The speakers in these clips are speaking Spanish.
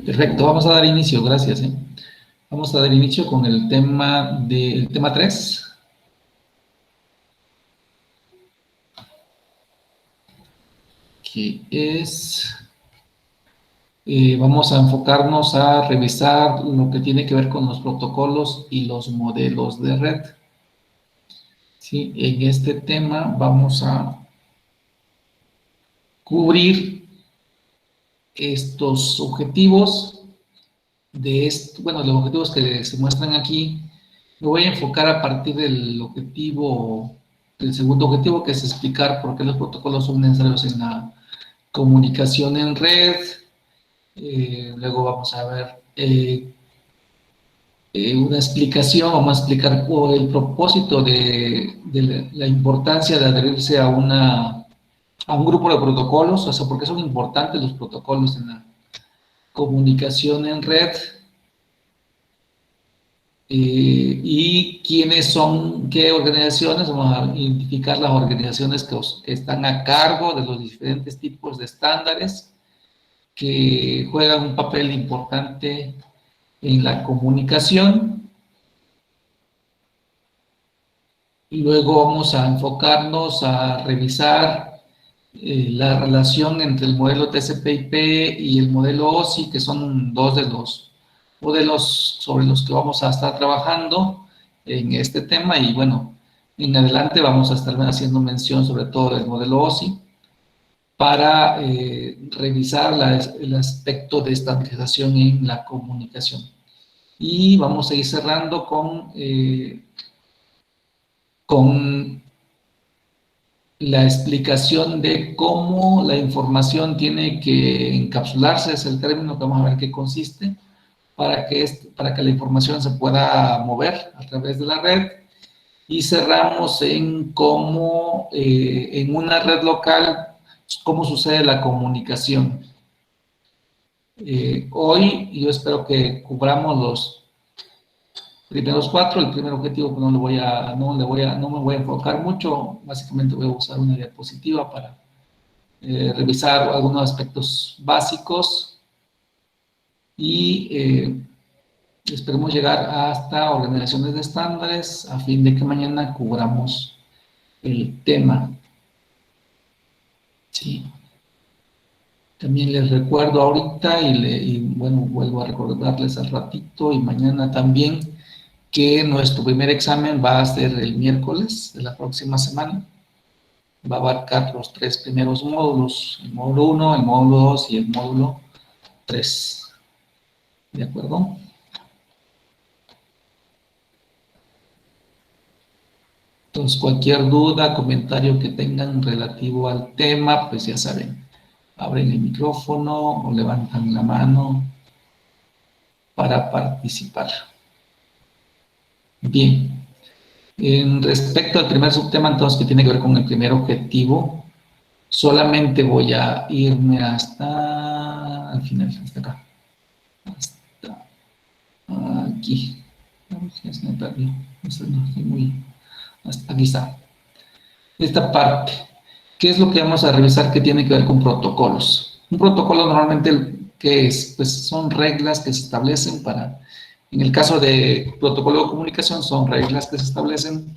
Perfecto, vamos a dar inicio, gracias. Vamos a dar inicio con el tema 3, que es, vamos a enfocarnos a revisar lo que tiene que ver con los protocolos y los modelos de red. ¿Sí? En este tema vamos a cubrir estos objetivos los objetivos que se muestran aquí. Me voy a enfocar a partir del segundo objetivo, que es explicar por qué los protocolos son necesarios en la comunicación en red. Luego vamos a ver una explicación, vamos a explicar el propósito de la importancia de adherirse a un grupo de protocolos, o sea, por qué son importantes los protocolos en la comunicación en red. Y quiénes son, qué organizaciones, vamos a identificar las organizaciones que están a cargo de los diferentes tipos de estándares que juegan un papel importante en la comunicación. Y luego vamos a enfocarnos a revisar la relación entre el modelo TCP/IP y el modelo OSI, que son dos de los modelos sobre los que vamos a estar trabajando en este tema. Y bueno, en adelante vamos a estar haciendo mención sobre todo del modelo OSI para revisar el aspecto de estandarización en la comunicación. Y vamos a ir cerrando con la explicación de cómo la información tiene que encapsularse, es el término que vamos a ver qué consiste, para que la información se pueda mover a través de la red. Y cerramos en cómo en una red local, cómo sucede la comunicación. Hoy yo espero que cubramos los primeros 4. El primer objetivo no me voy a enfocar mucho, básicamente voy a usar una diapositiva para revisar algunos aspectos básicos y esperemos llegar hasta organizaciones de estándares a fin de que mañana cubramos el tema. Sí. También les recuerdo ahorita bueno, vuelvo a recordarles al ratito y mañana también que nuestro primer examen va a ser el miércoles de la próxima semana. Va a abarcar los 3 primeros módulos, el módulo 1, el módulo 2 y el módulo 3. ¿De acuerdo? Entonces, cualquier duda, comentario que tengan relativo al tema, pues ya saben, abren el micrófono o levantan la mano para participar. Bien. Respecto al primer subtema, entonces, que tiene que ver con el primer objetivo, solamente voy a irme hasta al final, hasta acá. Hasta aquí. Ya se me perdió. Aquí está. Esta parte. ¿Qué es lo que vamos a revisar que tiene que ver con protocolos? Un protocolo normalmente, ¿qué es? Pues son reglas que se establecen en el caso de protocolo de comunicación, son reglas que se establecen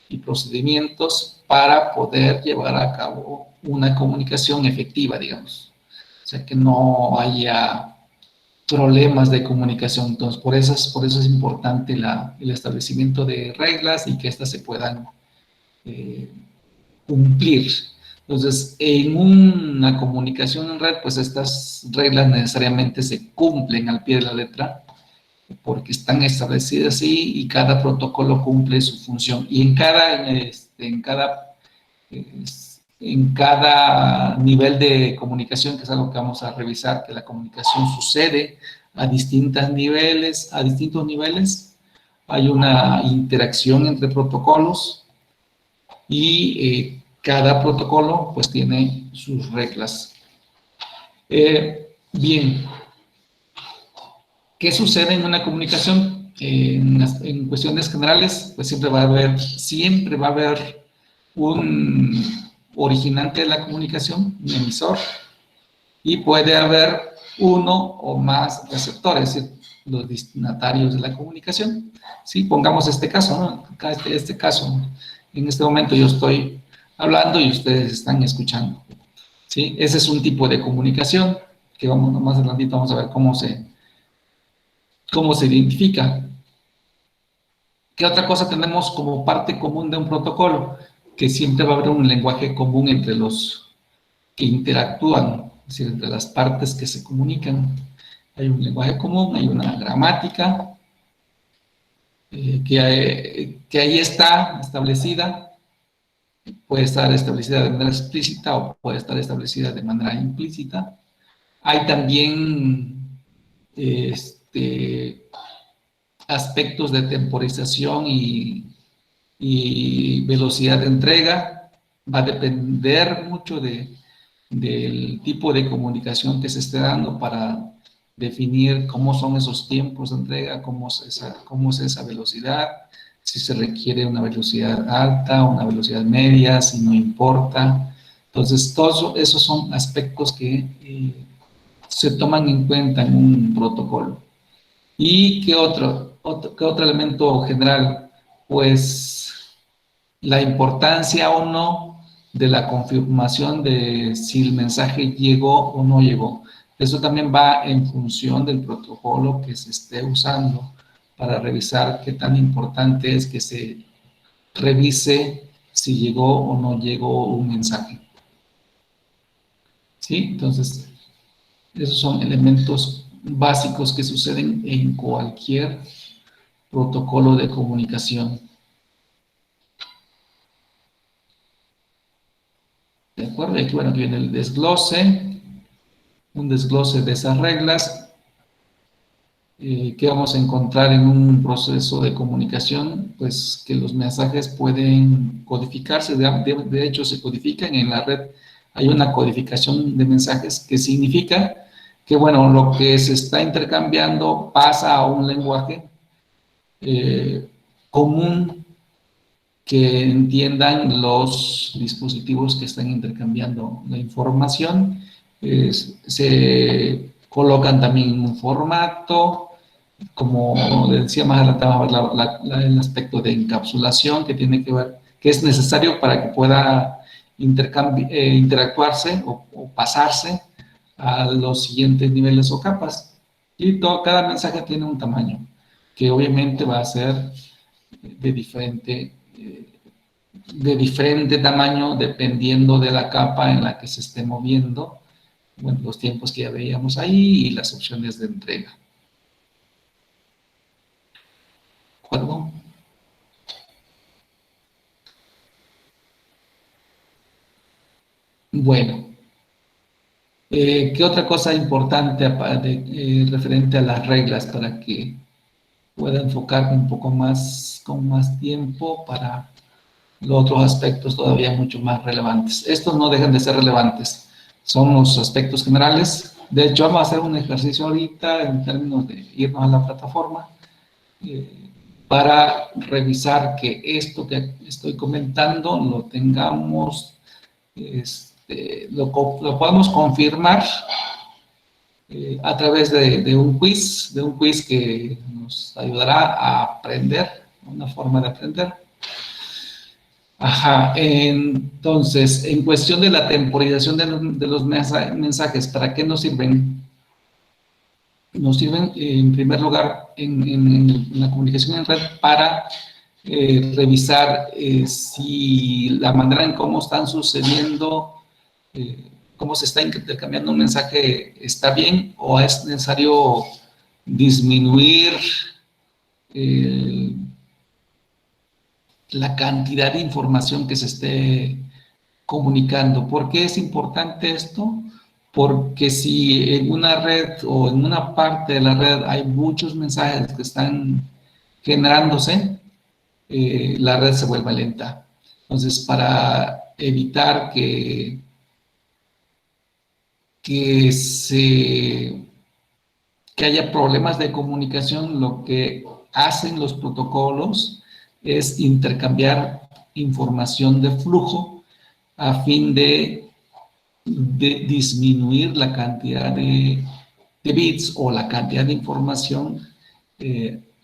y procedimientos para poder llevar a cabo una comunicación efectiva, digamos. O sea, que no haya problemas de comunicación. Entonces, por eso es importante el establecimiento de reglas y que éstas se puedan cumplir. Entonces, en una comunicación en red, pues estas reglas necesariamente se cumplen al pie de la letra, porque están establecidas así y cada protocolo cumple su función. Y en cada nivel de comunicación, que es algo que vamos a revisar, que la comunicación sucede a distintos niveles, hay una interacción entre protocolos y cada protocolo pues tiene sus reglas. Bien, ¿qué sucede en una comunicación? En cuestiones generales, pues siempre va a haber un originante de la comunicación, un emisor, y puede haber uno o más receptores, es decir, los destinatarios de la comunicación. Sí, pongamos este caso, ¿no? Este caso, en este momento yo estoy hablando y ustedes están escuchando. ¿Sí? Ese es un tipo de comunicación que vamos, más adelantito vamos a ver cómo se identifica. ¿Qué otra cosa tenemos como parte común de un protocolo? Que siempre va a haber un lenguaje común entre los que interactúan, es decir, entre las partes que se comunican. Hay un lenguaje común, hay una gramática que ahí está establecida, puede estar establecida de manera explícita o puede estar establecida de manera implícita. Hay también aspectos de temporización y velocidad de entrega. Va a depender mucho del tipo de comunicación que se esté dando para definir cómo son esos tiempos de entrega, cómo es esa velocidad, si se requiere una velocidad alta, una velocidad media, si no importa. Entonces, todos esos son aspectos que se toman en cuenta en un protocolo. ¿Y qué otro elemento general? Pues la importancia o no de la confirmación de si el mensaje llegó o no llegó. Eso también va en función del protocolo que se esté usando para revisar qué tan importante es que se revise si llegó o no llegó un mensaje. ¿Sí? Entonces, esos son elementos básicos que suceden en cualquier protocolo de comunicación. ¿De acuerdo? Y aquí, bueno, aquí viene el desglose, un desglose de esas reglas que vamos a encontrar en un proceso de comunicación, pues que los mensajes pueden codificarse, de hecho se codifican en la red, hay una codificación de mensajes que significa que, bueno, lo que se está intercambiando pasa a un lenguaje común que entiendan los dispositivos que están intercambiando la información. Se colocan también en un formato, como decía más adelante, vamos a ver el aspecto de encapsulación que tiene que ver, que es necesario para que pueda interactuarse o pasarse a los siguientes niveles o capas. Y cada mensaje tiene un tamaño, que obviamente va a ser de diferente tamaño dependiendo de la capa en la que se esté moviendo, bueno, los tiempos que ya veíamos ahí y las opciones de entrega. ¿De acuerdo? Bueno, ¿qué otra cosa importante referente a las reglas para que pueda enfocarme un poco más, con más tiempo para los otros aspectos todavía mucho más relevantes? Estos no dejan de ser relevantes, son los aspectos generales. De hecho, vamos a hacer un ejercicio ahorita en términos de irnos a la plataforma para revisar que esto que estoy comentando lo tengamos, lo podamos confirmar a través de un quiz que nos ayudará a aprender, una forma de aprender. Ajá, entonces, en cuestión de la temporización de los mensajes, ¿para qué nos sirven? Nos sirven, en primer lugar, en la comunicación en red para revisar si la manera en cómo están sucediendo, cómo se está intercambiando un mensaje está bien o es necesario disminuir la cantidad de información que se esté comunicando. ¿Por qué es importante esto? Porque si en una red o en una parte de la red hay muchos mensajes que están generándose, la red se vuelve lenta. Entonces, para evitar que haya problemas de comunicación, lo que hacen los protocolos es intercambiar información de flujo a fin de disminuir la cantidad de de bits o la cantidad de información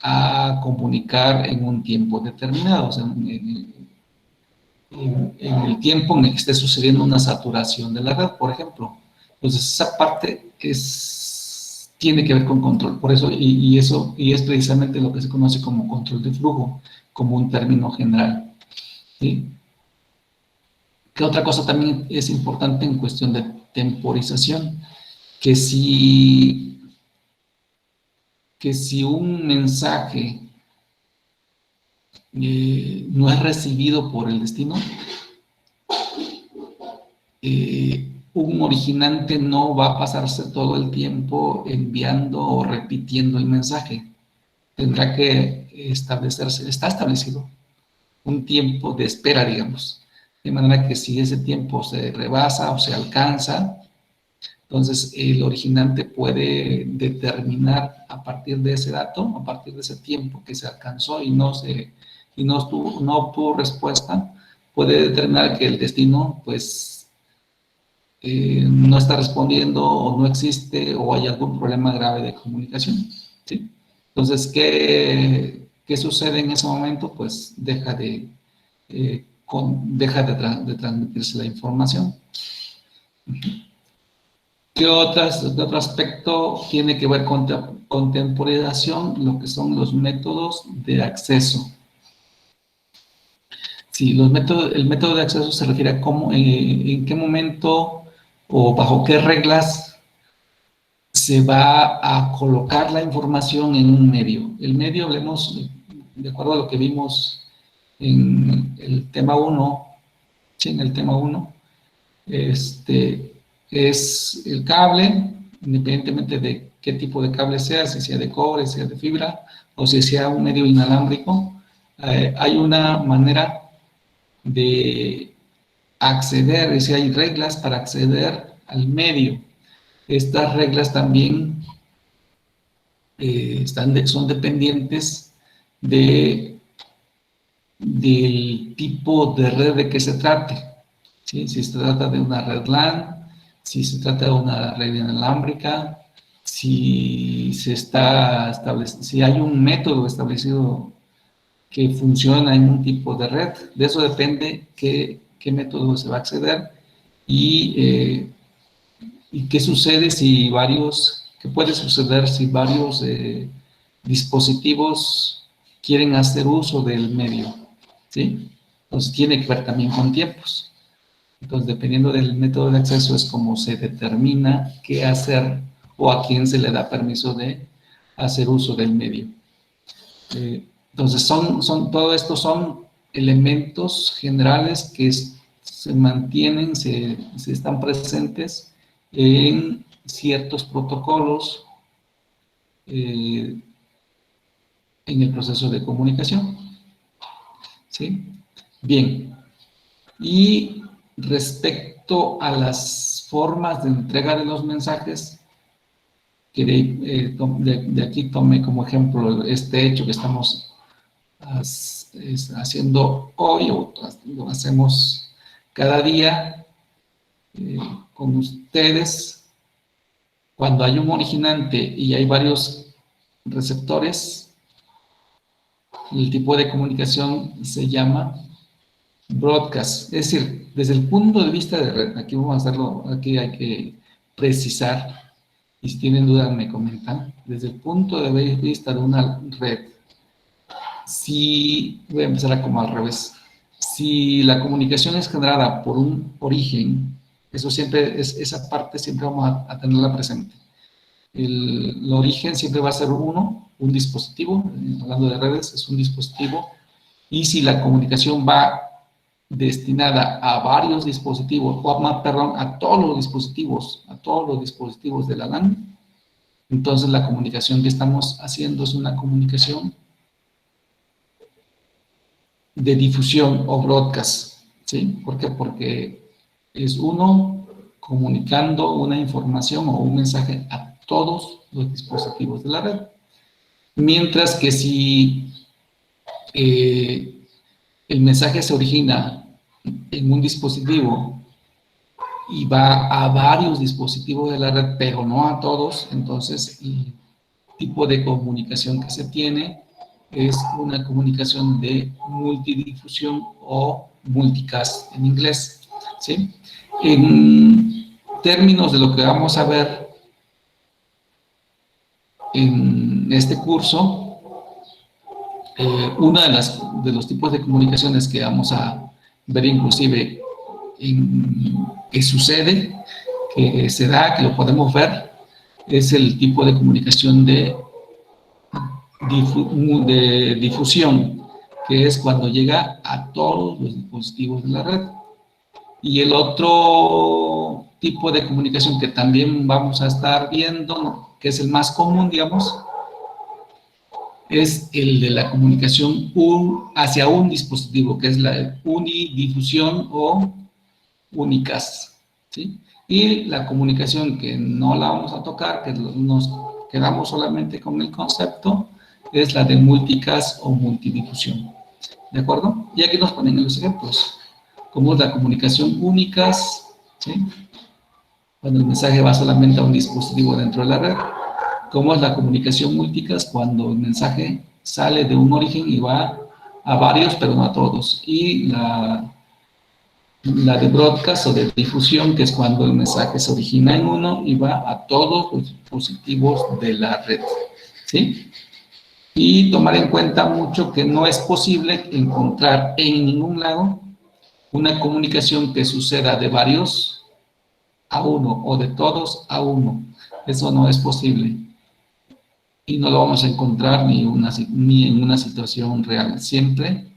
a comunicar en un tiempo determinado, o sea, en el tiempo en el que esté sucediendo una saturación de la red, por ejemplo. Entonces, esa parte tiene que ver con control, por eso, y es precisamente lo que se conoce como control de flujo, como un término general, ¿sí? ¿Qué otra cosa también es importante en cuestión de temporización? Que si un mensaje no es recibido por el destino, un originante no va a pasarse todo el tiempo enviando o repitiendo el mensaje. Tendrá que establecerse, está establecido un tiempo de espera, digamos. De manera que si ese tiempo se rebasa o se alcanza, entonces el originante puede determinar a partir de ese dato, a partir de ese tiempo que se alcanzó y no obtuvo respuesta, puede determinar que el destino, pues, no está respondiendo o no existe o hay algún problema grave de comunicación, ¿sí? Entonces, ¿qué sucede en ese momento? Pues deja de transmitirse la información. ¿Qué otro aspecto tiene que ver con temporización? Lo que son los métodos de acceso. Sí, el método de acceso se refiere a cómo, en qué momento o bajo qué reglas se va a colocar la información en un medio. El medio, hablemos de acuerdo a lo que vimos en el tema 1, sí, en el tema 1, es el cable, independientemente de qué tipo de cable sea, si sea de cobre, sea de fibra, o si sea un medio inalámbrico, hay una manera de acceder, es decir, hay reglas para acceder al medio. Estas reglas también son dependientes del tipo de red de que se trate, ¿sí? Si se trata de una red LAN, si se trata de una red inalámbrica, si hay un método establecido que funciona en un tipo de red, de eso depende qué método se va a acceder y qué sucede si qué puede suceder si varios dispositivos quieren hacer uso del medio, ¿sí? Entonces tiene que ver también con tiempos. Entonces, dependiendo del método de acceso es como se determina qué hacer o a quién se le da permiso de hacer uso del medio. Entonces, todo esto son elementos generales que se mantienen, se están presentes en ciertos protocolos en el proceso de comunicación, ¿sí? Bien, y respecto a las formas de entrega de los mensajes, que de aquí tomé como ejemplo este hecho que estamos haciendo hoy, o lo hacemos cada día con ustedes. Cuando hay un originante y hay varios receptores, el tipo de comunicación se llama broadcast. Es decir, desde el punto de vista de red, aquí vamos a hacerlo, aquí hay que precisar, y si tienen dudas me comentan, desde el punto de vista de una red, si, voy a empezar como al revés, si la comunicación es generada por un origen, esa parte siempre vamos a tenerla presente. El origen siempre va a ser un dispositivo, hablando de redes, es un dispositivo, y si la comunicación va destinada a varios dispositivos, perdón, a todos los dispositivos de la LAN, entonces la comunicación que estamos haciendo es una comunicación de difusión o broadcast, ¿sí? ¿Por qué? Porque es uno comunicando una información o un mensaje a todos los dispositivos de la red. Mientras que si el mensaje se origina en un dispositivo y va a varios dispositivos de la red, pero no a todos. Entonces, el tipo de comunicación que se tiene es una comunicación de multidifusión o multicast en inglés, ¿sí? En términos de lo que vamos a ver en este curso, uno de los tipos de comunicaciones que vamos a ver inclusive que sucede, que se da, que lo podemos ver, es el tipo de comunicación de difusión, que es cuando llega a todos los dispositivos de la red. Y el otro tipo de comunicación que también vamos a estar viendo, que es el más común, digamos, es el de la comunicación hacia un dispositivo, que es la unidifusión o unicast, ¿sí? Y la comunicación que no la vamos a tocar, que nos quedamos solamente con el concepto, es la de multicast o multidifusión, ¿de acuerdo? Y aquí nos ponen los ejemplos, como es la comunicación unicast, ¿sí? Cuando el mensaje va solamente a un dispositivo dentro de la red, como es la comunicación multicast, cuando el mensaje sale de un origen y va a varios, pero no a todos, y la de broadcast o de difusión, que es cuando el mensaje se origina en uno y va a todos los dispositivos de la red, ¿sí? Y tomar en cuenta mucho que no es posible encontrar en ningún lado una comunicación que suceda de varios a uno o de todos a uno. Eso no es posible. Y no lo vamos a encontrar ni en una situación real. Siempre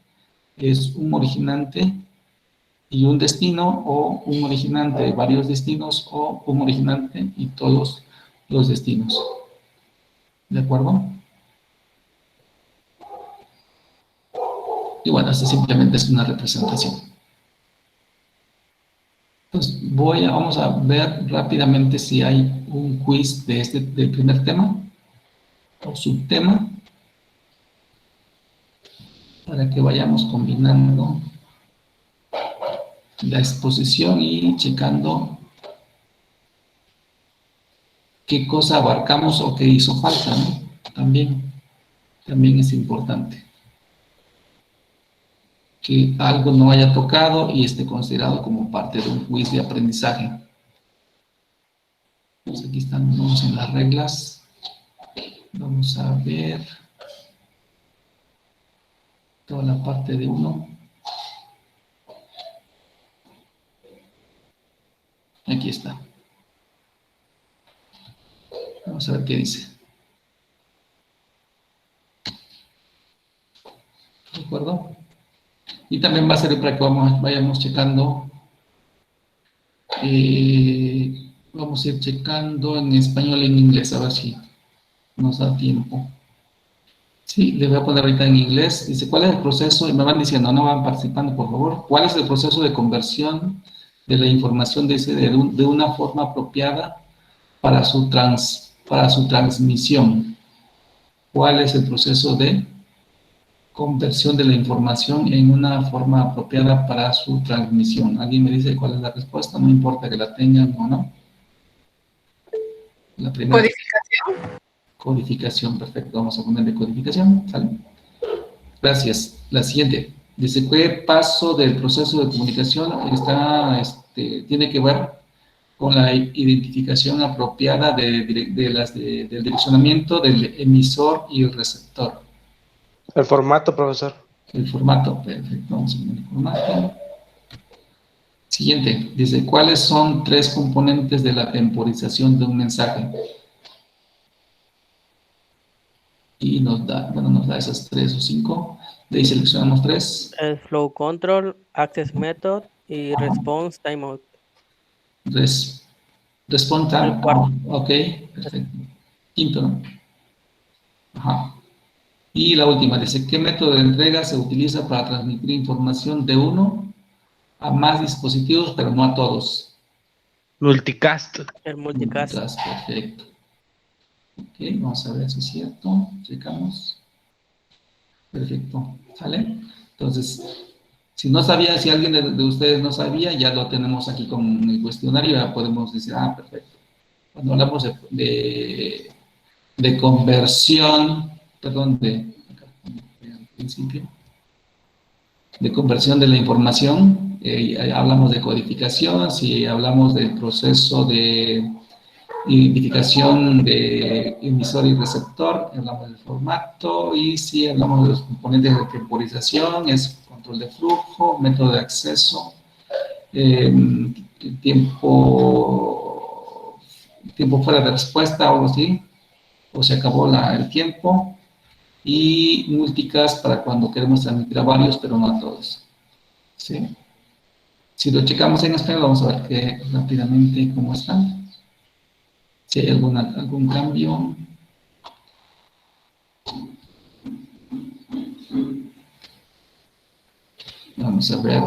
es un originante y un destino, o un originante de varios destinos, o un originante y todos los destinos. ¿De acuerdo? Y bueno, esto simplemente es una representación. Entonces, vamos a ver rápidamente si hay un quiz del primer tema o subtema, para que vayamos combinando la exposición y checando qué cosa abarcamos o qué hizo falta, ¿no? También es importante que algo no haya tocado y esté considerado como parte de un quiz de aprendizaje. Pues aquí estamos en las reglas. Vamos a ver toda la parte de uno. Aquí está. Vamos a ver qué dice. ¿De acuerdo? Y también va a servir para que vayamos checando. Vamos a ir checando en español y en inglés, a ver si nos da tiempo. Sí, le voy a poner ahorita en inglés. Dice, ¿cuál es el proceso? Y me van diciendo, no van participando, por favor. ¿Cuál es el proceso de conversión de la información de una forma apropiada para su transmisión? ¿Cuál es el proceso de conversión de la información en una forma apropiada para su transmisión? ¿Alguien me dice cuál es la respuesta? No importa que la tengan o no. La primera. Codificación. Codificación, perfecto. Vamos a ponerle codificación, ¿sale? Gracias. La siguiente. Dice, ¿qué paso del proceso de comunicación tiene que ver con la identificación apropiada del direccionamiento del emisor y el receptor? El formato, profesor. El formato, perfecto. Vamos a poner el formato. Siguiente. Dice, ¿cuáles son tres componentes de la temporización de un mensaje? Y nos da esas 3 o 5. De ahí seleccionamos 3. El flow control, access method y response timeout. Response time. El cuarto. Ok, perfecto. Quinto, ¿no? Ajá. Y la última dice, ¿qué método de entrega se utiliza para transmitir información de uno a más dispositivos, pero no a todos? Multicast. El multicast. Multicast, perfecto. Ok, vamos a ver si es cierto. Checamos. Perfecto. ¿Sale? Entonces, Si no sabía, si alguien de ustedes no sabía, ya lo tenemos aquí con el cuestionario, ya podemos decir, ah, perfecto. Cuando hablamos de conversión, perdón, al principio, de conversión de la información, hablamos de codificación, si hablamos del proceso de identificación de emisor y receptor, hablamos del formato, y si hablamos de los componentes de temporización, es control de flujo, método de acceso, tiempo fuera de respuesta o algo así, o se acabó el tiempo, y multicast para cuando queremos transmitir a varios, pero no a todos. ¿Sí? Si lo checamos en español, vamos a ver rápidamente cómo están. Si hay algún cambio. Vamos a ver.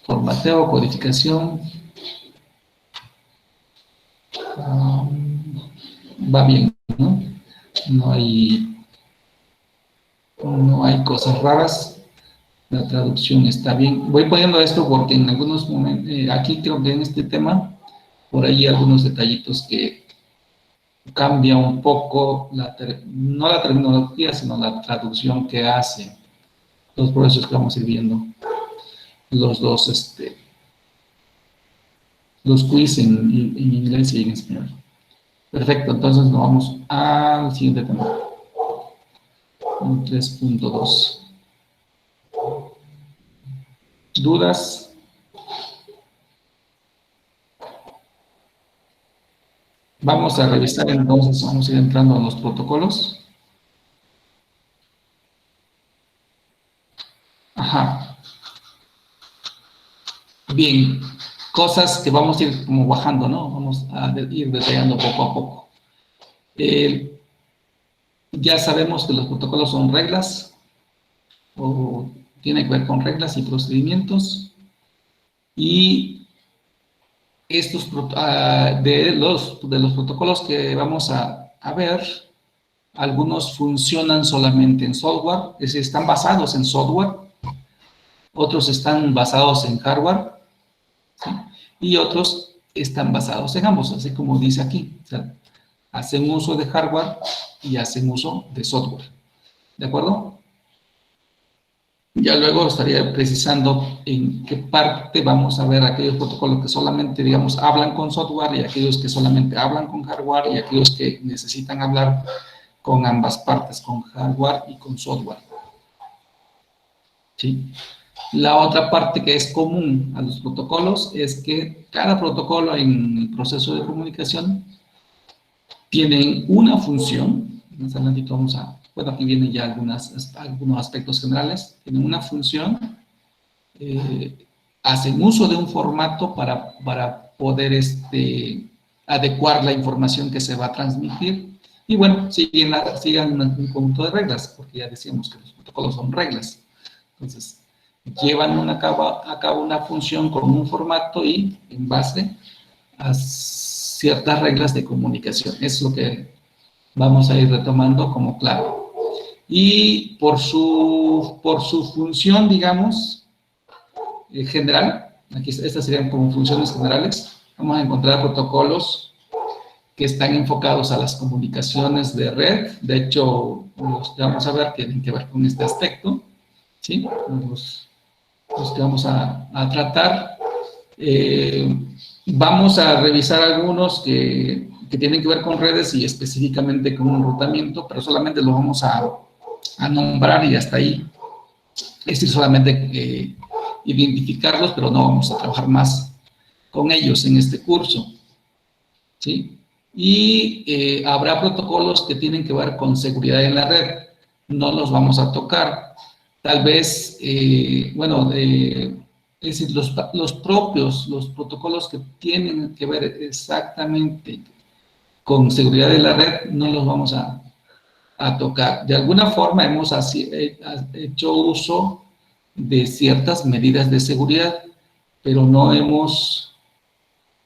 Formateo, codificación. Va bien, ¿no? No hay cosas raras. La traducción está bien. Voy poniendo esto porque en algunos momentos, aquí creo que en este tema, por ahí hay algunos detallitos que cambia un poco, no la terminología, sino la traducción que hace los procesos que vamos a ir viendo. Los dos, los quiz en inglés y en español. Perfecto, entonces nos vamos al siguiente tema. 3.2. ¿Dudas? Vamos a revisar entonces, vamos a ir entrando a los protocolos. Ajá. Bien, cosas que vamos a ir como bajando, ¿no? Vamos a ir detallando poco a poco. Ya sabemos que los protocolos son reglas, o tienen que ver con reglas y procedimientos, y estos de los protocolos que vamos a ver, algunos funcionan solamente en software, es decir, están basados en software, otros están basados en hardware, ¿sí? Y otros están basados en ambos, así como dice aquí, o sea, hacen uso de hardware y hacen uso de software, ¿de acuerdo? Ya luego estaría precisando en qué parte vamos a ver aquellos protocolos que solamente, digamos, hablan con software, y aquellos que solamente hablan con hardware, y aquellos que necesitan hablar con ambas partes, con hardware y con software. ¿Sí? La otra parte que es común a los protocolos es que cada protocolo en el proceso de comunicación tiene una función. Más adelante vamos a... Bueno, aquí vienen ya algunos aspectos generales. Tienen una función, hacen uso de un formato para poder adecuar la información que se va a transmitir. Y bueno, sigan un conjunto de reglas, porque ya decíamos que los protocolos son reglas. Entonces, llevan a cabo una función con un formato y en base a ciertas reglas de comunicación. Es lo que vamos a ir retomando como claro. Y por su función, digamos, general, aquí estas serían como funciones generales, vamos a encontrar protocolos que están enfocados a las comunicaciones de red. De hecho, los que vamos a ver tienen que ver con este aspecto, ¿sí? Los que vamos a tratar. Vamos a revisar algunos que tienen que ver con redes y específicamente con enrutamiento, pero solamente los vamos a nombrar y hasta ahí. Es decir, solamente identificarlos, pero no vamos a trabajar más con ellos en este curso, ¿sí? Y habrá protocolos que tienen que ver con seguridad en la red. No los vamos a tocar. Tal vez, bueno, es decir, los protocolos que tienen que ver exactamente con seguridad de la red, no los vamos a tocar. De alguna forma hemos hecho uso de ciertas medidas de seguridad, pero no hemos...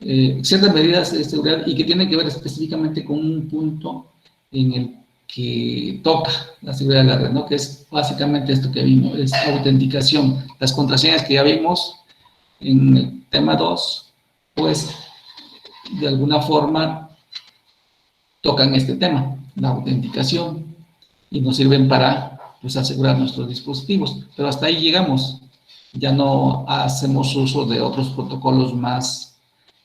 ciertas medidas de seguridad y que tienen que ver específicamente con un punto en el que toca la seguridad de la red, ¿no? Que es básicamente esto que vimos, es autenticación. Las contraseñas que ya vimos en el tema 2, pues, de alguna forma tocan este tema, la autenticación, y nos sirven para, pues, asegurar nuestros dispositivos. Pero hasta ahí llegamos. Ya no hacemos uso de otros protocolos más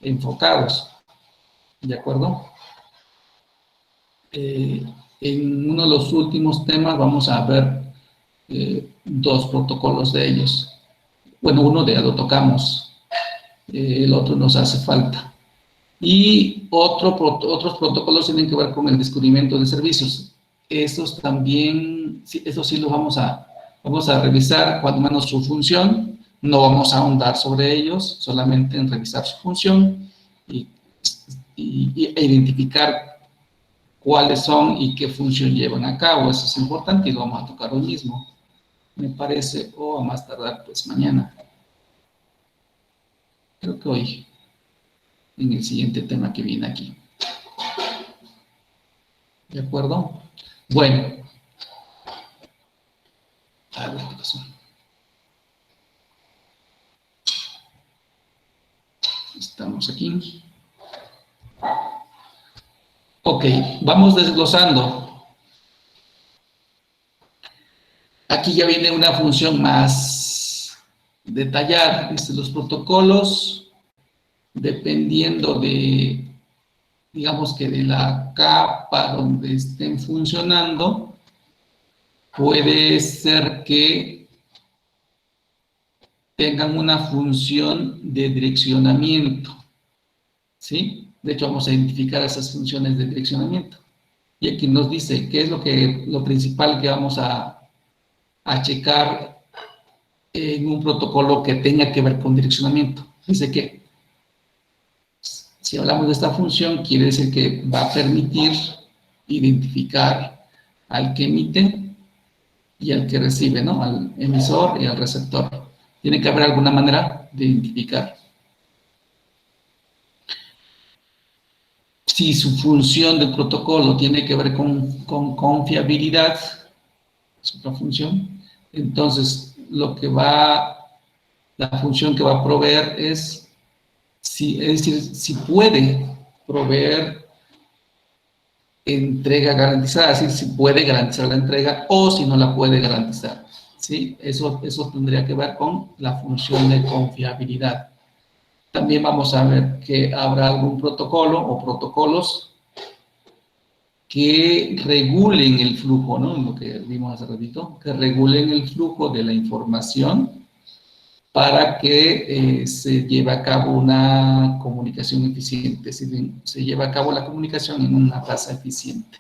enfocados. ¿De acuerdo? En uno de los últimos temas vamos a ver dos protocolos de ellos. Bueno, uno ya lo tocamos, el otro nos hace falta. Y otros protocolos tienen que ver con el descubrimiento de servicios. Esos también, eso sí los vamos a revisar, cuando menos su función. No vamos a ahondar sobre ellos, solamente en revisar su función e identificar cuáles son y qué función llevan a cabo. Eso es importante y lo vamos a tocar hoy mismo, me parece, o a más tardar, pues mañana. Creo que hoy, en el siguiente tema que viene aquí. ¿De acuerdo? Bueno. A ver qué pasó. Estamos aquí. Ok, vamos desglosando. Aquí ya viene una función más detallada. Dice, los protocolos, dependiendo de, digamos que de la capa donde estén funcionando, puede ser que tengan una función de direccionamiento, ¿sí? De hecho, vamos a identificar esas funciones de direccionamiento. Y aquí nos dice qué es lo principal que vamos a checar en un protocolo que tenga que ver con direccionamiento. Dice que si hablamos de esta función, quiere decir que va a permitir identificar al que emite y al que recibe, ¿no? Al emisor y al receptor. Tiene que haber alguna manera de identificar. Si su función del protocolo tiene que ver con confiabilidad, es otra función, entonces la función que va a proveer es decir, si puede proveer entrega garantizada, es decir, si puede garantizar la entrega o si no la puede garantizar, ¿sí? Eso tendría que ver con la función de confiabilidad. También vamos a ver que habrá algún protocolo o protocolos que regulen el flujo, ¿no? Lo que vimos hace ratito, que regulen el flujo de la información para que se lleve a cabo una comunicación eficiente, es decir, se lleve a cabo la comunicación en una tasa eficiente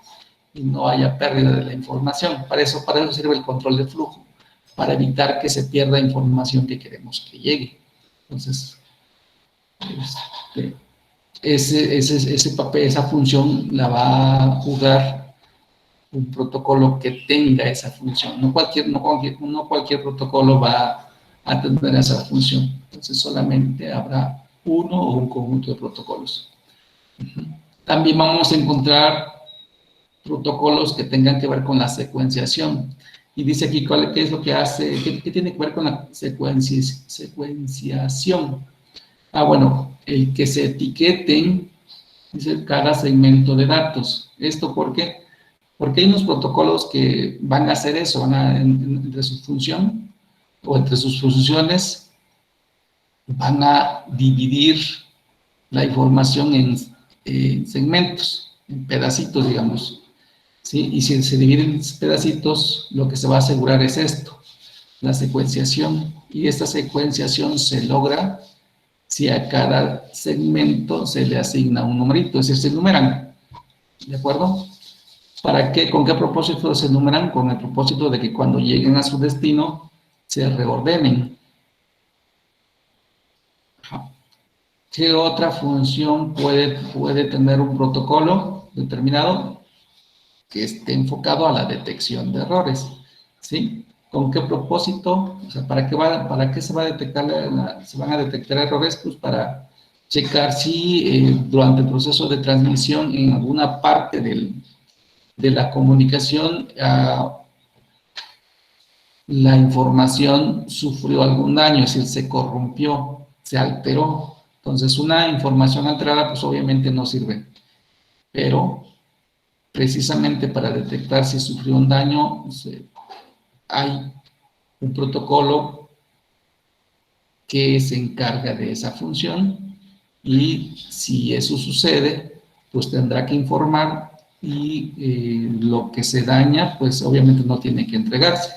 y no haya pérdida de la información. Para eso sirve el control de flujo, para evitar que se pierda información que queremos que llegue. Entonces, esa función la va a jugar un protocolo que tenga esa función. No cualquier protocolo va a tener esa función. Entonces solamente habrá uno o un conjunto de protocolos. También vamos a encontrar protocolos que tengan que ver con la secuenciación. Y dice aquí qué es lo que hace, qué tiene que ver con la secuenciación. Bueno, el que se etiqueten, dice, cada segmento de datos. ¿Esto por qué? Porque hay unos protocolos que van a hacer eso, entre su función o entre sus funciones, van a dividir la información en segmentos, en pedacitos, digamos, ¿sí? Y si se dividen en pedacitos, lo que se va a asegurar es esto, la secuenciación. Y esta secuenciación se logra si a cada segmento se le asigna un numerito, es decir, se enumeran, ¿de acuerdo? ¿Para qué? ¿Con qué propósito se enumeran? Con el propósito de que cuando lleguen a su destino se reordenen. ¿Qué otra función puede tener un protocolo determinado? Que esté enfocado a la detección de errores, ¿sí? ¿Con qué propósito? O sea, ¿para qué se van a detectar errores? Pues para checar si durante el proceso de transmisión en alguna parte del de la comunicación, la información sufrió algún daño, es decir, se corrompió, se alteró. Entonces, una información alterada, pues obviamente no sirve. Pero, precisamente para detectar si sufrió un daño, hay un protocolo que se encarga de esa función, y si eso sucede, pues tendrá que informar, y lo que se daña, pues obviamente no tiene que entregarse.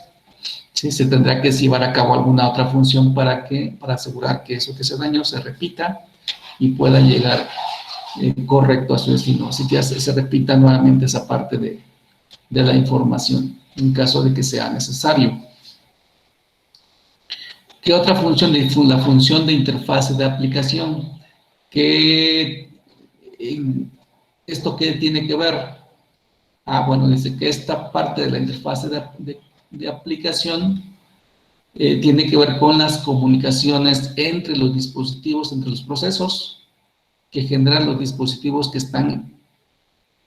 ¿Sí? Se tendrá que llevar a cabo alguna otra función para asegurar que eso que se dañó se repita y pueda llegar correcto a su destino. Así que se repita nuevamente esa parte de la información, en caso de que sea necesario. ¿Qué otra función? La función de interfase de aplicación. ¿Esto qué tiene que ver? Bueno, dice que esta parte de la interfase de aplicación tiene que ver con las comunicaciones entre los dispositivos, entre los procesos que generan los dispositivos que están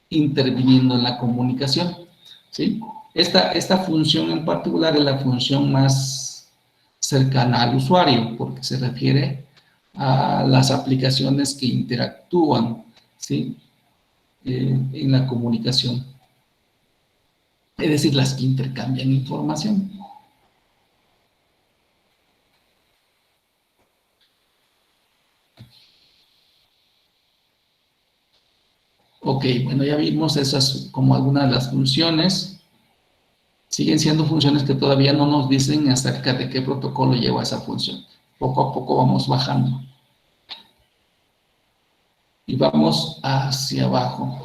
interviniendo en la comunicación, ¿sí? Esta función en particular es la función más cercana al usuario, porque se refiere a las aplicaciones que interactúan, ¿sí? En la comunicación. Es decir, las que intercambian información. Ok, bueno, ya vimos esas como algunas de las funciones. Siguen siendo funciones que todavía no nos dicen acerca de qué protocolo lleva esa función. Poco a poco vamos bajando. Y vamos hacia abajo.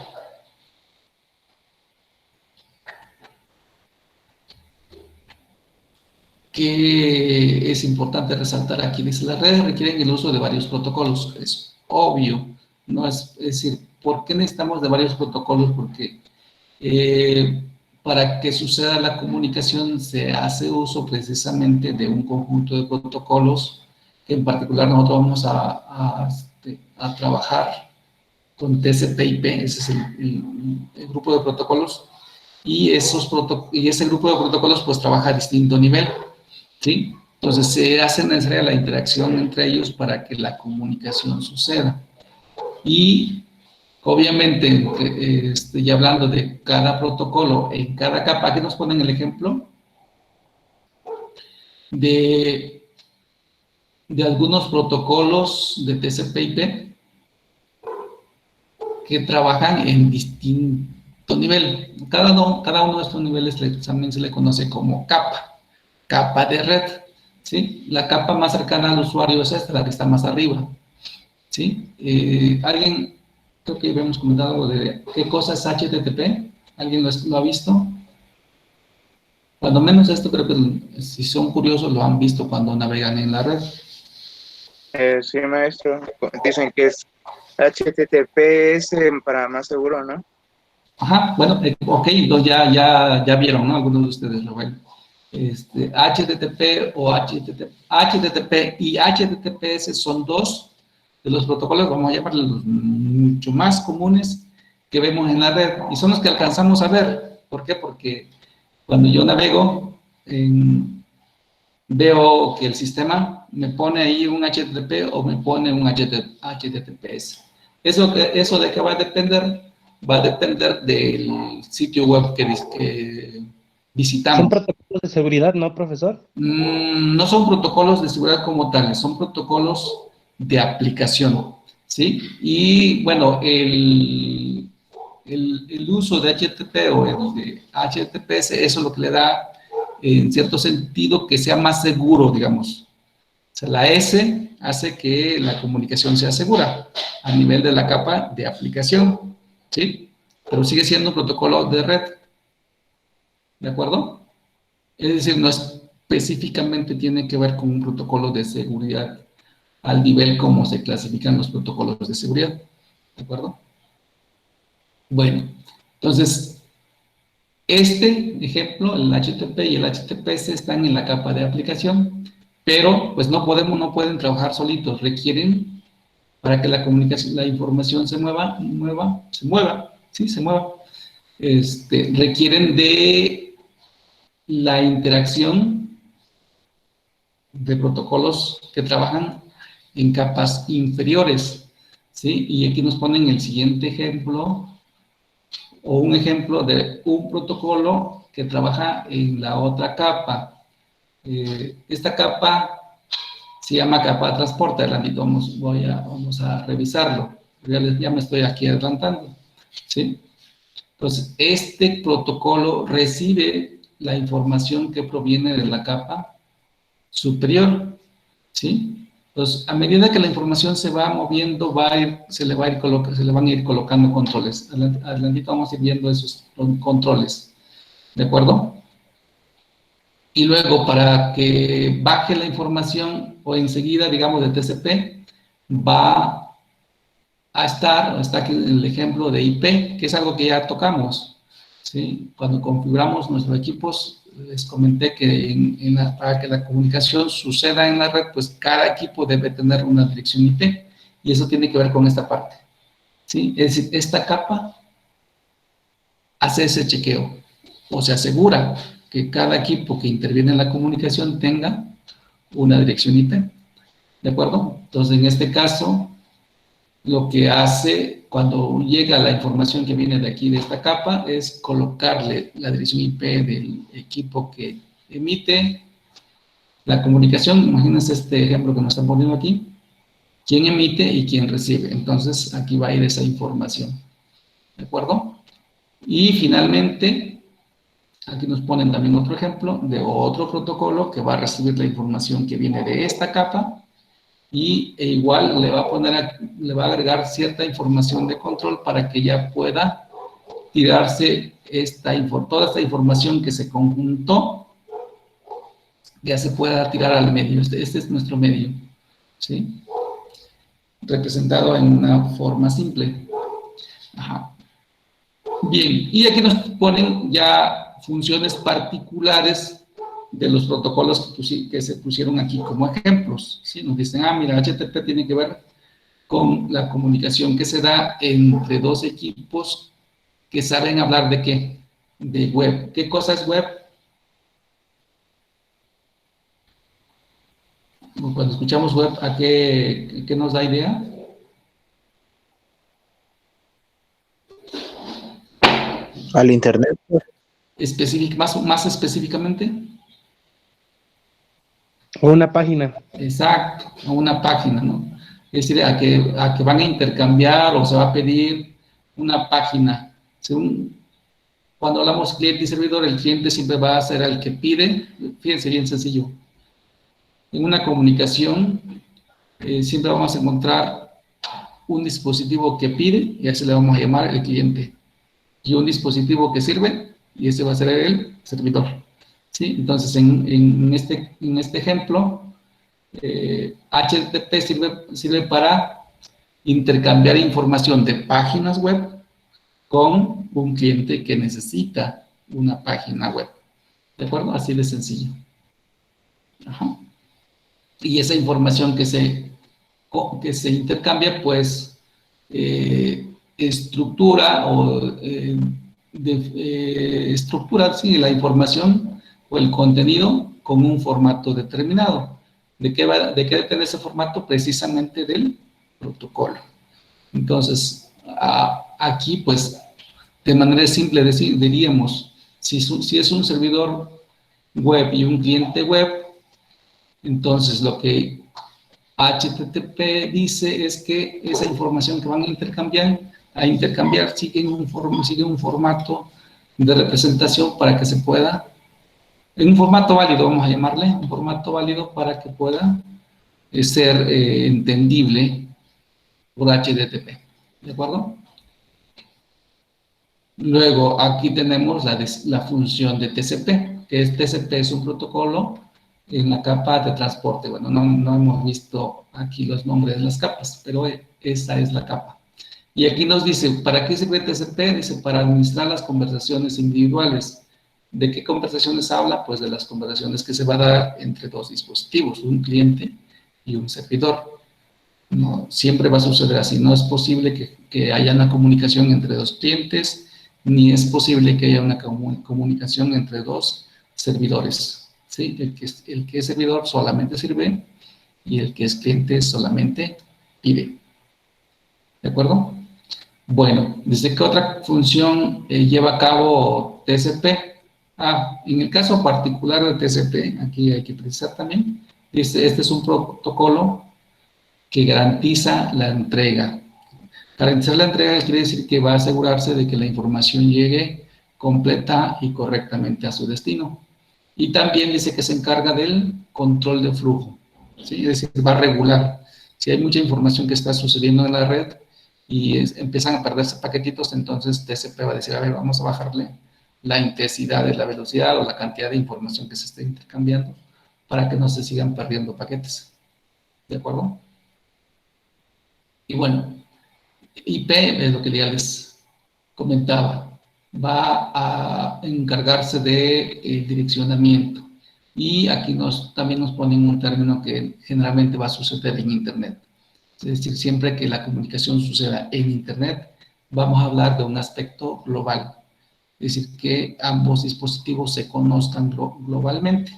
¿Qué es importante resaltar aquí? Dice, las redes requieren el uso de varios protocolos. Es obvio, ¿no? Es decir, ¿por qué necesitamos de varios protocolos? Porque para que suceda la comunicación se hace uso precisamente de un conjunto de protocolos, que en particular nosotros vamos a trabajar con TCP/IP, ese es el grupo de protocolos, y ese grupo de protocolos pues trabaja a distinto nivel, ¿sí? Entonces se hace necesaria la interacción entre ellos para que la comunicación suceda. Y obviamente, ya hablando de cada protocolo en cada capa, aquí nos ponen el ejemplo de algunos protocolos de TCP/IP que trabajan en distinto nivel. Cada uno de estos niveles también se le conoce como capa de red, ¿sí? La capa más cercana al usuario es esta, la que está más arriba, ¿sí? Creo que habíamos comentado algo de qué cosa es HTTP. ¿Alguien lo ha visto? Cuando menos esto, creo que si son curiosos lo han visto cuando navegan en la red. Sí, maestro. Dicen que es HTTPS para más seguro, ¿no? Ajá, bueno, ok, entonces ya vieron, ¿no? Algunos de ustedes lo ven. HTTP o HTTP y HTTPS son dos de los protocolos, vamos a llamarlos mucho más comunes que vemos en la red, y son los que alcanzamos a ver. ¿Por qué? Porque cuando yo navego, veo que el sistema me pone ahí un HTTP o me pone un HTTPS. ¿Eso de qué va a depender? Va a depender del sitio web que visitamos. Son protocolos de seguridad, ¿no, profesor? No son protocolos de seguridad como tales, son protocolos de aplicación, ¿sí? Y bueno, el uso de HTTP o el de HTTPS, eso es lo que le da, en cierto sentido, que sea más seguro, digamos. O sea, la S hace que la comunicación sea segura a nivel de la capa de aplicación, ¿sí? Pero sigue siendo un protocolo de red, ¿de acuerdo? Es decir, no específicamente tiene que ver con un protocolo de seguridad al nivel como se clasifican los protocolos de seguridad, ¿de acuerdo? Bueno, entonces, este ejemplo, el HTTP y el HTTPS están en la capa de aplicación, pero pues no pueden trabajar solitos, requieren, para que la comunicación, la información se mueva, requieren de la interacción de protocolos que trabajan en capas inferiores, ¿sí? Y aquí nos ponen el siguiente ejemplo, o un ejemplo de un protocolo que trabaja en la otra capa. Esta capa se llama capa de transporte. Adelantito vamos a revisarlo. Ya me estoy aquí adelantando, ¿sí? Entonces, este protocolo recibe la información que proviene de la capa superior, ¿sí? Entonces, a medida que la información se va moviendo, se le van a ir colocando controles. Adelantito vamos a ir viendo esos controles, ¿de acuerdo? Y luego, para que baje la información, o enseguida, digamos, de TCP, va está aquí el ejemplo de IP, que es algo que ya tocamos, ¿sí? Cuando configuramos nuestros equipos, les comenté que para que la comunicación suceda en la red, pues cada equipo debe tener una dirección IP, y eso tiene que ver con esta parte, ¿sí? Es decir, esta capa hace ese chequeo, o se asegura que cada equipo que interviene en la comunicación tenga una dirección IP, ¿de acuerdo? Entonces, en este caso, lo que hace cuando llega la información que viene de aquí, de esta capa, es colocarle la dirección IP del equipo que emite la comunicación. Imagínense este ejemplo que nos están poniendo aquí, quién emite y quién recibe. Entonces, aquí va a ir esa información, ¿de acuerdo? Y finalmente, aquí nos ponen también otro ejemplo de otro protocolo que va a recibir la información que viene de esta capa, y igual le va a agregar cierta información de control para que ya pueda tirarse toda esta información que se conjuntó, ya se pueda tirar al medio. Este es nuestro medio, ¿sí? Representado en una forma simple. Ajá. Bien, y aquí nos ponen ya funciones particulares de los protocolos que se pusieron aquí como ejemplos, ¿sí? Nos dicen, mira, HTTP tiene que ver con la comunicación que se da entre dos equipos que saben hablar de ¿qué? De web. ¿Qué cosa es web? Cuando escuchamos web, ¿a qué nos da idea? Al internet. Más específicamente. O una página. Exacto, a una página, ¿no? Es decir, a que van a intercambiar o se va a pedir una página. Cuando hablamos cliente y servidor, el cliente siempre va a ser el que pide. Fíjense, bien sencillo. En una comunicación siempre vamos a encontrar un dispositivo que pide, y a ese le vamos a llamar el cliente, y un dispositivo que sirve, y ese va a ser el servidor, ¿sí? Entonces, en este ejemplo, HTTP sirve para intercambiar información de páginas web con un cliente que necesita una página web, ¿de acuerdo? Así de sencillo. Ajá. Y esa información que se intercambia, pues, estructura sí, la información o el contenido con un formato determinado. ¿De qué depende ese formato? Precisamente del protocolo. Entonces, aquí, pues, de manera simple diríamos, si es un servidor web y un cliente web, entonces lo que HTTP dice es que esa información que van a intercambiar sigue un formato de representación para que se pueda, en un formato válido, vamos a llamarle, un formato válido para que pueda ser entendible por HTTP, ¿de acuerdo? Luego, aquí tenemos la función de TCP, que TCP es un protocolo en la capa de transporte. Bueno, no hemos visto aquí los nombres de las capas, pero esa es la capa. Y aquí nos dice, ¿para qué sirve TCP? Dice, para administrar las conversaciones individuales. ¿De qué conversaciones habla? Pues de las conversaciones que se va a dar entre dos dispositivos, un cliente y un servidor. No, siempre va a suceder así. No es posible que haya una comunicación entre dos clientes ni es posible que haya una comunicación entre dos servidores, ¿sí? El que es servidor solamente sirve y el que es cliente solamente pide. ¿De acuerdo? Bueno, ¿desde qué otra función lleva a cabo TCP? En el caso particular de TCP, aquí hay que precisar también, este es un protocolo que garantiza la entrega. Garantizar la entrega quiere decir que va a asegurarse de que la información llegue completa y correctamente a su destino. Y también dice que se encarga del control de flujo, ¿sí? Es decir, va a regular. Si hay mucha información que está sucediendo en la red y empiezan a perderse paquetitos, entonces TCP va a decir, a ver, vamos a bajarle la intensidad de la velocidad o la cantidad de información que se está intercambiando para que no se sigan perdiendo paquetes. ¿De acuerdo? Y bueno, IP es lo que ya les comentaba, va a encargarse de direccionamiento. Y aquí también nos ponen un término que generalmente va a suceder en Internet. Es decir, siempre que la comunicación suceda en Internet, vamos a hablar de un aspecto global. Es decir, que ambos dispositivos se conozcan globalmente,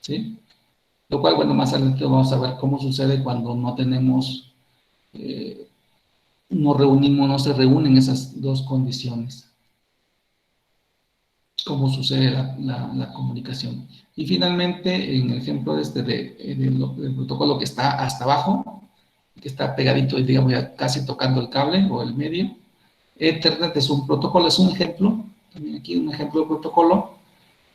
¿sí? Lo cual, bueno, más adelante vamos a ver cómo sucede cuando no tenemos, no se reúnen esas dos condiciones. Cómo sucede la comunicación. Y finalmente, en el ejemplo del protocolo que está hasta abajo, que está pegadito, digamos, ya casi tocando el cable o el medio, Ethernet es un protocolo, es un ejemplo, también aquí un ejemplo de protocolo,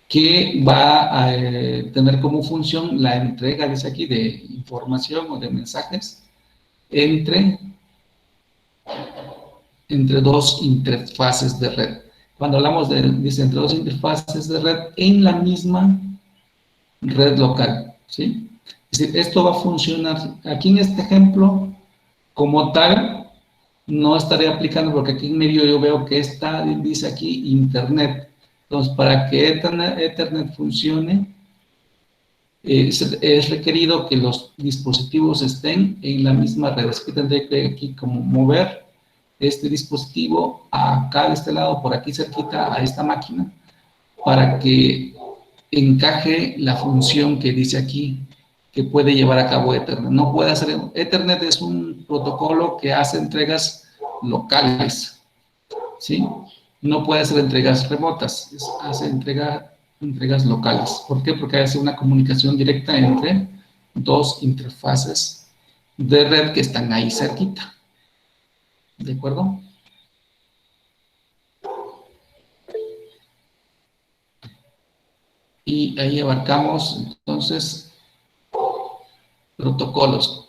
que va a tener como función la entrega, dice aquí, de información o de mensajes entre dos interfaces de red. Cuando hablamos dice, entre dos interfaces de red en la misma red local, ¿sí? Es decir, esto va a funcionar, aquí en este ejemplo, como tal, no estaré aplicando porque aquí en medio yo veo que dice aquí Internet. Entonces, para que Ethernet funcione, es requerido que los dispositivos estén en la misma red. Es que tendré que aquí como mover este dispositivo acá de este lado, por aquí cerquita a esta máquina, para que encaje la función que dice aquí, que puede llevar a cabo Ethernet. No puede hacer, Ethernet es un protocolo que hace entregas locales, ¿sí? No puede hacer entregas remotas, hace entregas locales. ¿Por qué? Porque hace una comunicación directa entre dos interfaces de red que están ahí cerquita. ¿De acuerdo? Y ahí abarcamos, entonces, protocolos.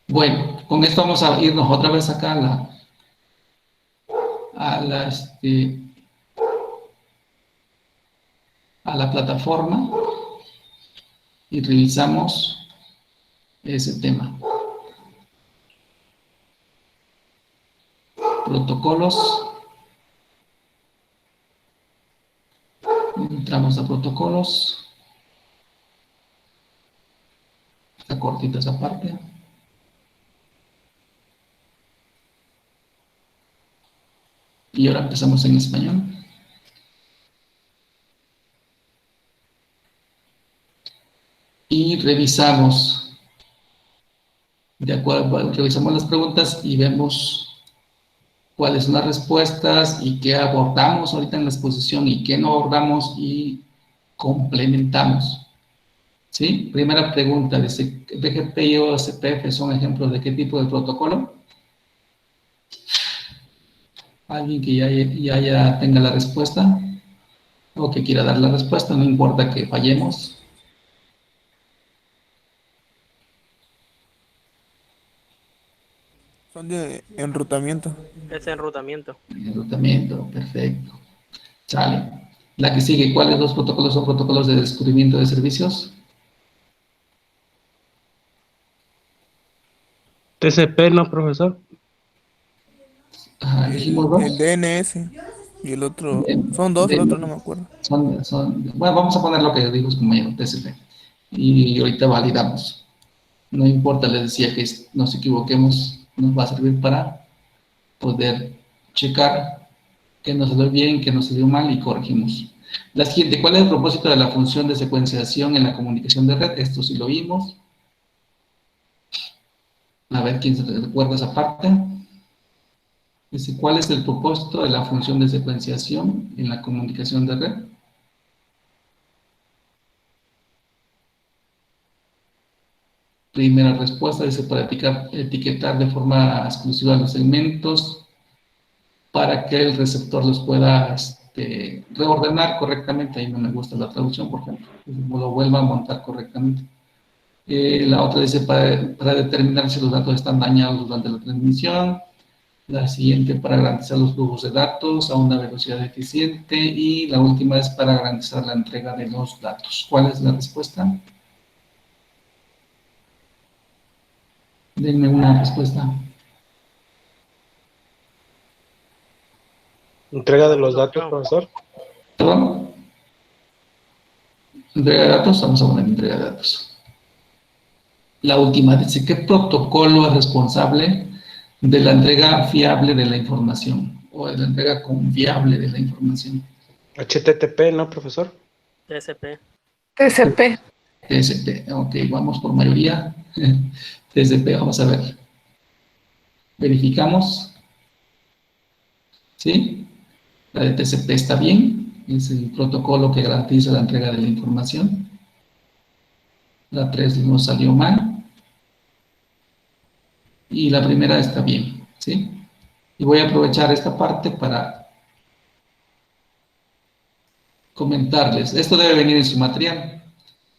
Bueno, con esto vamos a irnos otra vez acá a la plataforma y revisamos ese tema. Protocolos. Entramos a protocolos. Está cortita esa parte. Y ahora empezamos en español. Y revisamos. De acuerdo, revisamos las preguntas y vemos cuáles son las respuestas y qué abordamos ahorita en la exposición y qué no abordamos y complementamos. ¿Sí? Primera pregunta, dice, BGP y OSPF son ejemplos de qué tipo de protocolo. Alguien que ya tenga la respuesta o que quiera dar la respuesta, no importa que fallemos. Son de enrutamiento. Es enrutamiento. Enrutamiento, perfecto. Sale. La que sigue, ¿cuáles dos protocolos son protocolos de descubrimiento de servicios? TCP, ¿no, profesor? Dijimos dos. El DNS y el otro. De- Son dos, el de- otro no me acuerdo. bueno, vamos a poner lo que dijo su compañero, TCP. Y ahorita validamos. No importa, les decía que nos equivoquemos nos va a servir para poder checar que nos salió bien, que nos salió mal y corregimos. La siguiente, ¿cuál es el propósito de la función de secuenciación en la comunicación de red? Esto sí lo vimos. A ver quién se recuerda esa parte. Dice, ¿cuál es el propósito de la función de secuenciación en la comunicación de red? Primera respuesta, dice, para etiquetar de forma exclusiva los segmentos para que el receptor los pueda reordenar correctamente. Ahí no me gusta la traducción, por ejemplo. Lo vuelva a montar correctamente. La otra dice, para determinar si los datos están dañados durante la transmisión. La siguiente, para garantizar los flujos de datos a una velocidad eficiente. Y la última es para garantizar la entrega de los datos. ¿Cuál es la respuesta? Denme una respuesta. Entrega de los datos, profesor. ¿Perdón? Entrega de datos, vamos a poner entrega de datos. La última dice, ¿qué protocolo es responsable de la entrega fiable de la información? O de la entrega confiable de la información. HTTP, ¿no, profesor? TCP. TCP. TCP, ok, vamos por mayoría. TCP, vamos a ver. Verificamos. ¿Sí? La de TCP está bien. Es el protocolo que garantiza la entrega de la información. La 3 nos salió mal. Y la primera está bien, ¿sí? Y voy a aprovechar esta parte para comentarles. Esto debe venir en su material.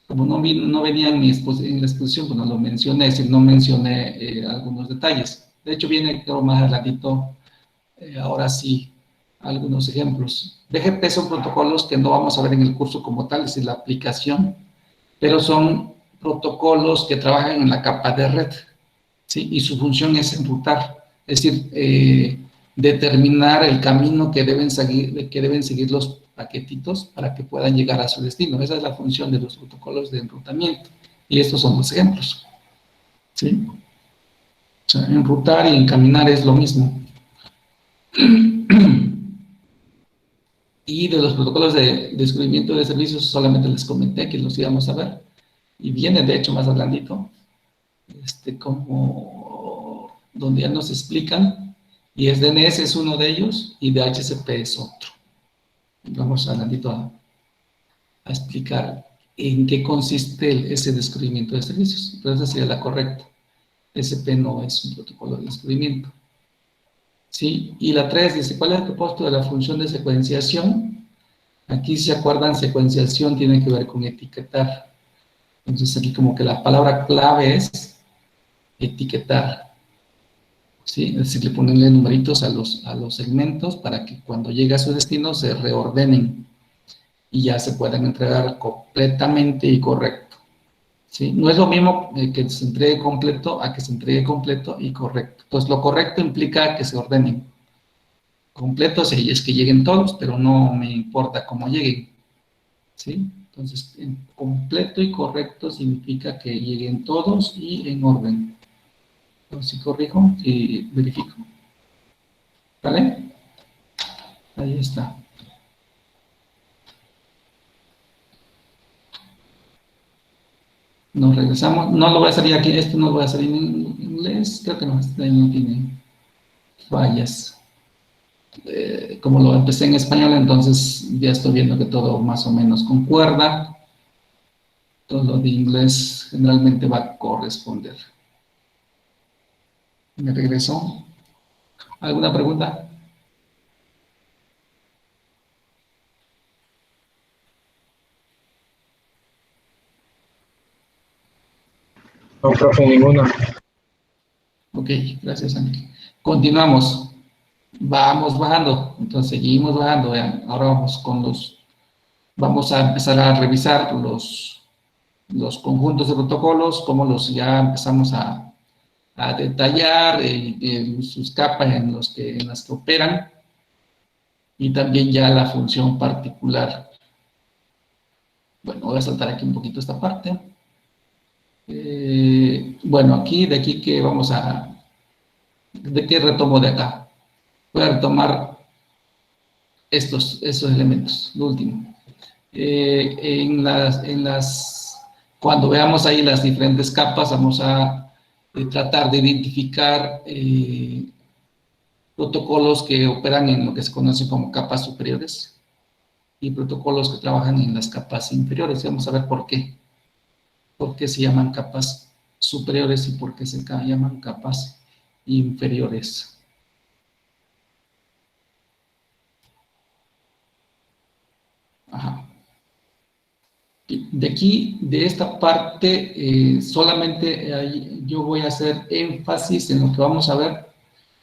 Como no venía en la exposición, pues no lo mencioné, es decir, no mencioné algunos detalles. De hecho, viene creo, más adelantito, ahora sí, algunos ejemplos. BGP son protocolos que no vamos a ver en el curso como tal, es decir, la aplicación, pero son protocolos que trabajan en la capa de red, ¿sí? Y su función es enrutar, es decir, determinar el camino que deben seguir los paquetitos para que puedan llegar a su destino. Esa es la función de los protocolos de enrutamiento. Y estos son los ejemplos. ¿Sí? O sea, enrutar y encaminar es lo mismo. Y de los protocolos de descubrimiento de servicios solamente les comenté que los íbamos a ver. Y viene, de hecho, más adelantito, como donde ya nos explican, y es DNS es uno de ellos, y DHCP es otro. Vamos adelantito a explicar en qué consiste ese descubrimiento de servicios. Entonces, esa sería la correcta. TCP no es un protocolo de descubrimiento. ¿Sí? Y la 3 dice, ¿cuál es el propósito de la función de secuenciación? Aquí, si se acuerdan, secuenciación tiene que ver con etiquetar. Entonces, aquí como que la palabra clave es etiquetar. ¿Sí? Es decir, le ponerle numeritos a los segmentos para que cuando llegue a su destino se reordenen y ya se puedan entregar completamente y correcto. ¿Sí? No es lo mismo que se entregue completo a que se entregue completo y correcto. Pues lo correcto implica que se ordenen. Completo sí, es que lleguen todos, pero no me importa cómo lleguen. ¿Sí? Entonces, completo y correcto significa que lleguen todos y en orden. Entonces, si corrijo y verifico. ¿Vale? Ahí está. Nos regresamos. No lo voy a salir aquí. Esto no lo voy a salir en inglés. Creo que no, este ahí no tiene fallas. Como lo empecé en español, entonces ya estoy viendo que todo más o menos concuerda. Todo lo de inglés generalmente va a corresponder. ¿Me regreso? ¿Alguna pregunta? No, profe, ninguna. Ok, gracias, Ángel. Continuamos. Vamos bajando. Entonces, seguimos bajando. Vean. Ahora vamos con vamos a empezar a revisar los conjuntos de protocolos, como ya empezamos a detallar sus capas en las que operan, y también ya la función particular. Bueno, voy a saltar aquí un poquito esta parte. Bueno, de aquí que vamos a ¿De qué retomo de acá? Voy a retomar esos elementos, lo último. Cuando veamos ahí las diferentes capas, vamos a tratar de identificar protocolos que operan en lo que se conoce como capas superiores y protocolos que trabajan en las capas inferiores. Vamos a ver por qué. ¿Por qué se llaman capas superiores y por qué se llaman capas inferiores? Ajá. De aquí, de esta parte, solamente yo voy a hacer énfasis en lo que vamos a ver,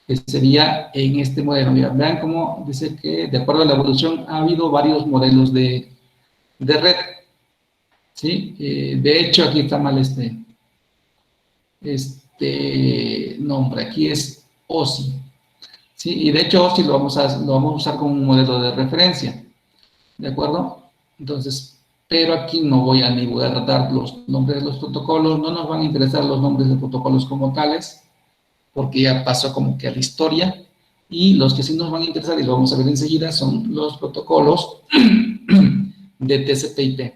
que sería en este modelo. Mira, vean cómo dice que de acuerdo a la evolución ha habido varios modelos de red, ¿sí? De hecho, aquí está mal este nombre, aquí es OSI, ¿sí? Y de hecho OSI lo vamos a usar como un modelo de referencia, ¿de acuerdo? Entonces, pero aquí no voy a dar los nombres de los protocolos, no nos van a interesar los nombres de protocolos como tales, porque ya pasó como que a la historia, y los que sí nos van a interesar, y lo vamos a ver enseguida, son los protocolos de TCP/IP,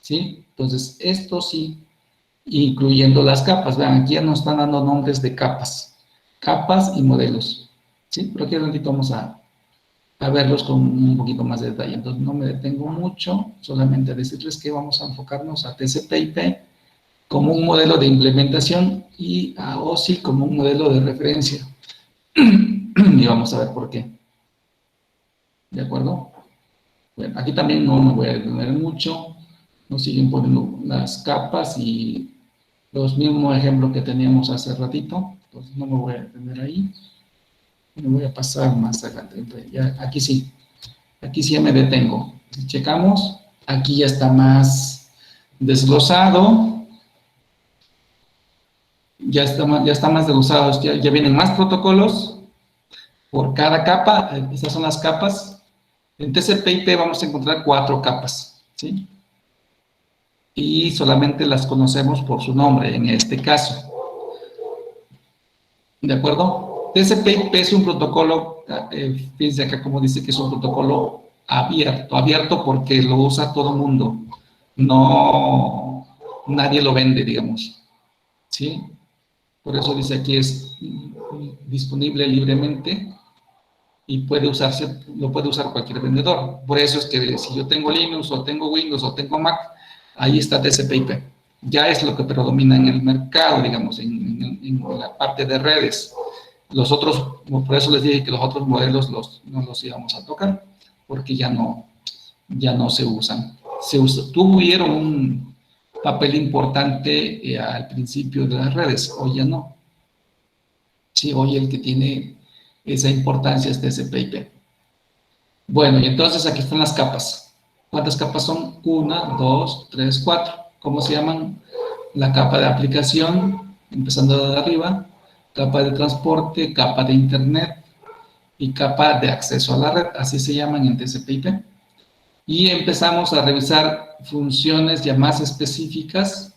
¿sí? Entonces, esto sí, incluyendo las capas, vean, aquí ya nos están dando nombres de capas y modelos, ¿sí? Pero aquí un ratito vamos a verlos con un poquito más de detalle. Entonces no me detengo mucho, solamente a decirles que vamos a enfocarnos a TCP/IP como un modelo de implementación y a OSI como un modelo de referencia. Y vamos a ver por qué. ¿De acuerdo? Bueno, aquí también no me voy a detener mucho, nos siguen poniendo las capas y los mismos ejemplos que teníamos hace ratito, entonces no me voy a detener ahí. Me voy a pasar más adelante. Ya, aquí sí ya me detengo. Si checamos, aquí ya está más desglosado. Ya está más desglosado. Ya vienen más protocolos por cada capa. Estas son las capas. En TCP/IP vamos a encontrar 4 capas, ¿sí? Y solamente las conocemos por su nombre, en este caso. ¿De acuerdo? TCP/IP es un protocolo, fíjense acá como dice que es un protocolo abierto porque lo usa todo el mundo, no, nadie lo vende, digamos, ¿sí? Por eso dice aquí es disponible libremente y lo puede usar cualquier vendedor. Por eso es que si yo tengo Linux o tengo Windows o tengo Mac, ahí está TCP/IP. Ya es lo que predomina en el mercado, digamos, en la parte de redes. Los otros, por eso les dije que los otros modelos no los íbamos a tocar, porque ya no se usan. Tuvieron un papel importante al principio de las redes, hoy ya no. Sí, hoy el que tiene esa importancia es TCP/IP. Bueno, y entonces aquí están las capas. ¿Cuántas capas son? 1, 2, 3, 4. ¿Cómo se llaman? La capa de aplicación, empezando de arriba, capa de transporte, capa de internet y capa de acceso a la red, así se llaman en TCP/IP. Y empezamos a revisar funciones ya más específicas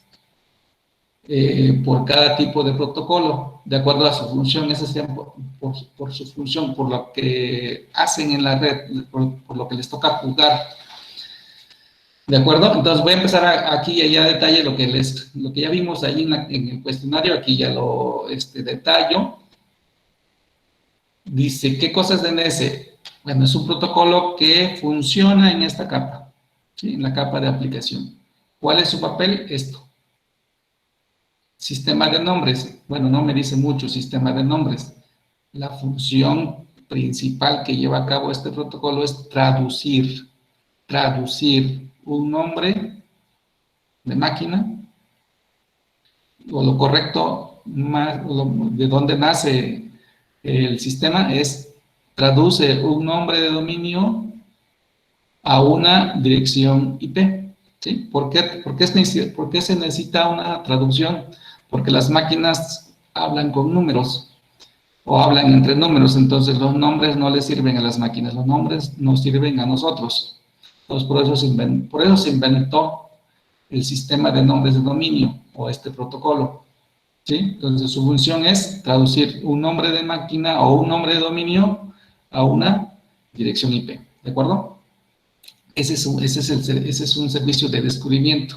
por cada tipo de protocolo, de acuerdo a su función, esas sean por su función, por lo que hacen en la red, por lo que les toca jugar. ¿De acuerdo? Entonces voy a empezar aquí ya a detalle lo que ya vimos ahí en el cuestionario, aquí ya lo detallo. Dice, ¿qué cosa es DNS? Bueno, es un protocolo que funciona en esta capa, ¿sí? En la capa de aplicación. ¿Cuál es su papel? Esto. Sistema de nombres. Bueno, no me dice mucho sistema de nombres. La función principal que lleva a cabo este protocolo es traducir un nombre de máquina, o lo correcto, de donde nace el sistema, es traduce un nombre de dominio a una dirección IP, ¿sí? ¿Por qué se necesita una traducción? Porque las máquinas hablan con números, o hablan entre números, entonces los nombres no les sirven a las máquinas, los nombres nos sirven a nosotros. Entonces, por eso se inventó el sistema de nombres de dominio, o este protocolo, ¿sí? Entonces, su función es traducir un nombre de máquina o un nombre de dominio a una dirección IP, ¿de acuerdo? Ese es un servicio de descubrimiento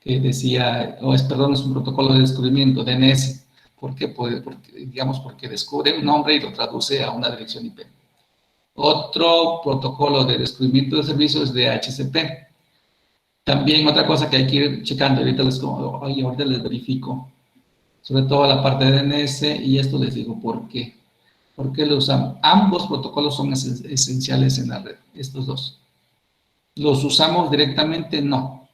que decía, perdón, es un protocolo de descubrimiento, DNS. ¿Por qué? Porque descubre un nombre y lo traduce a una dirección IP. Otro protocolo de descubrimiento de servicios es DHCP. También otra cosa que hay que ir checando, ahorita les verifico, sobre todo la parte de DNS, y esto les digo por qué. ¿Por qué lo usamos? Ambos protocolos son esenciales en la red, estos dos. ¿Los usamos directamente? No.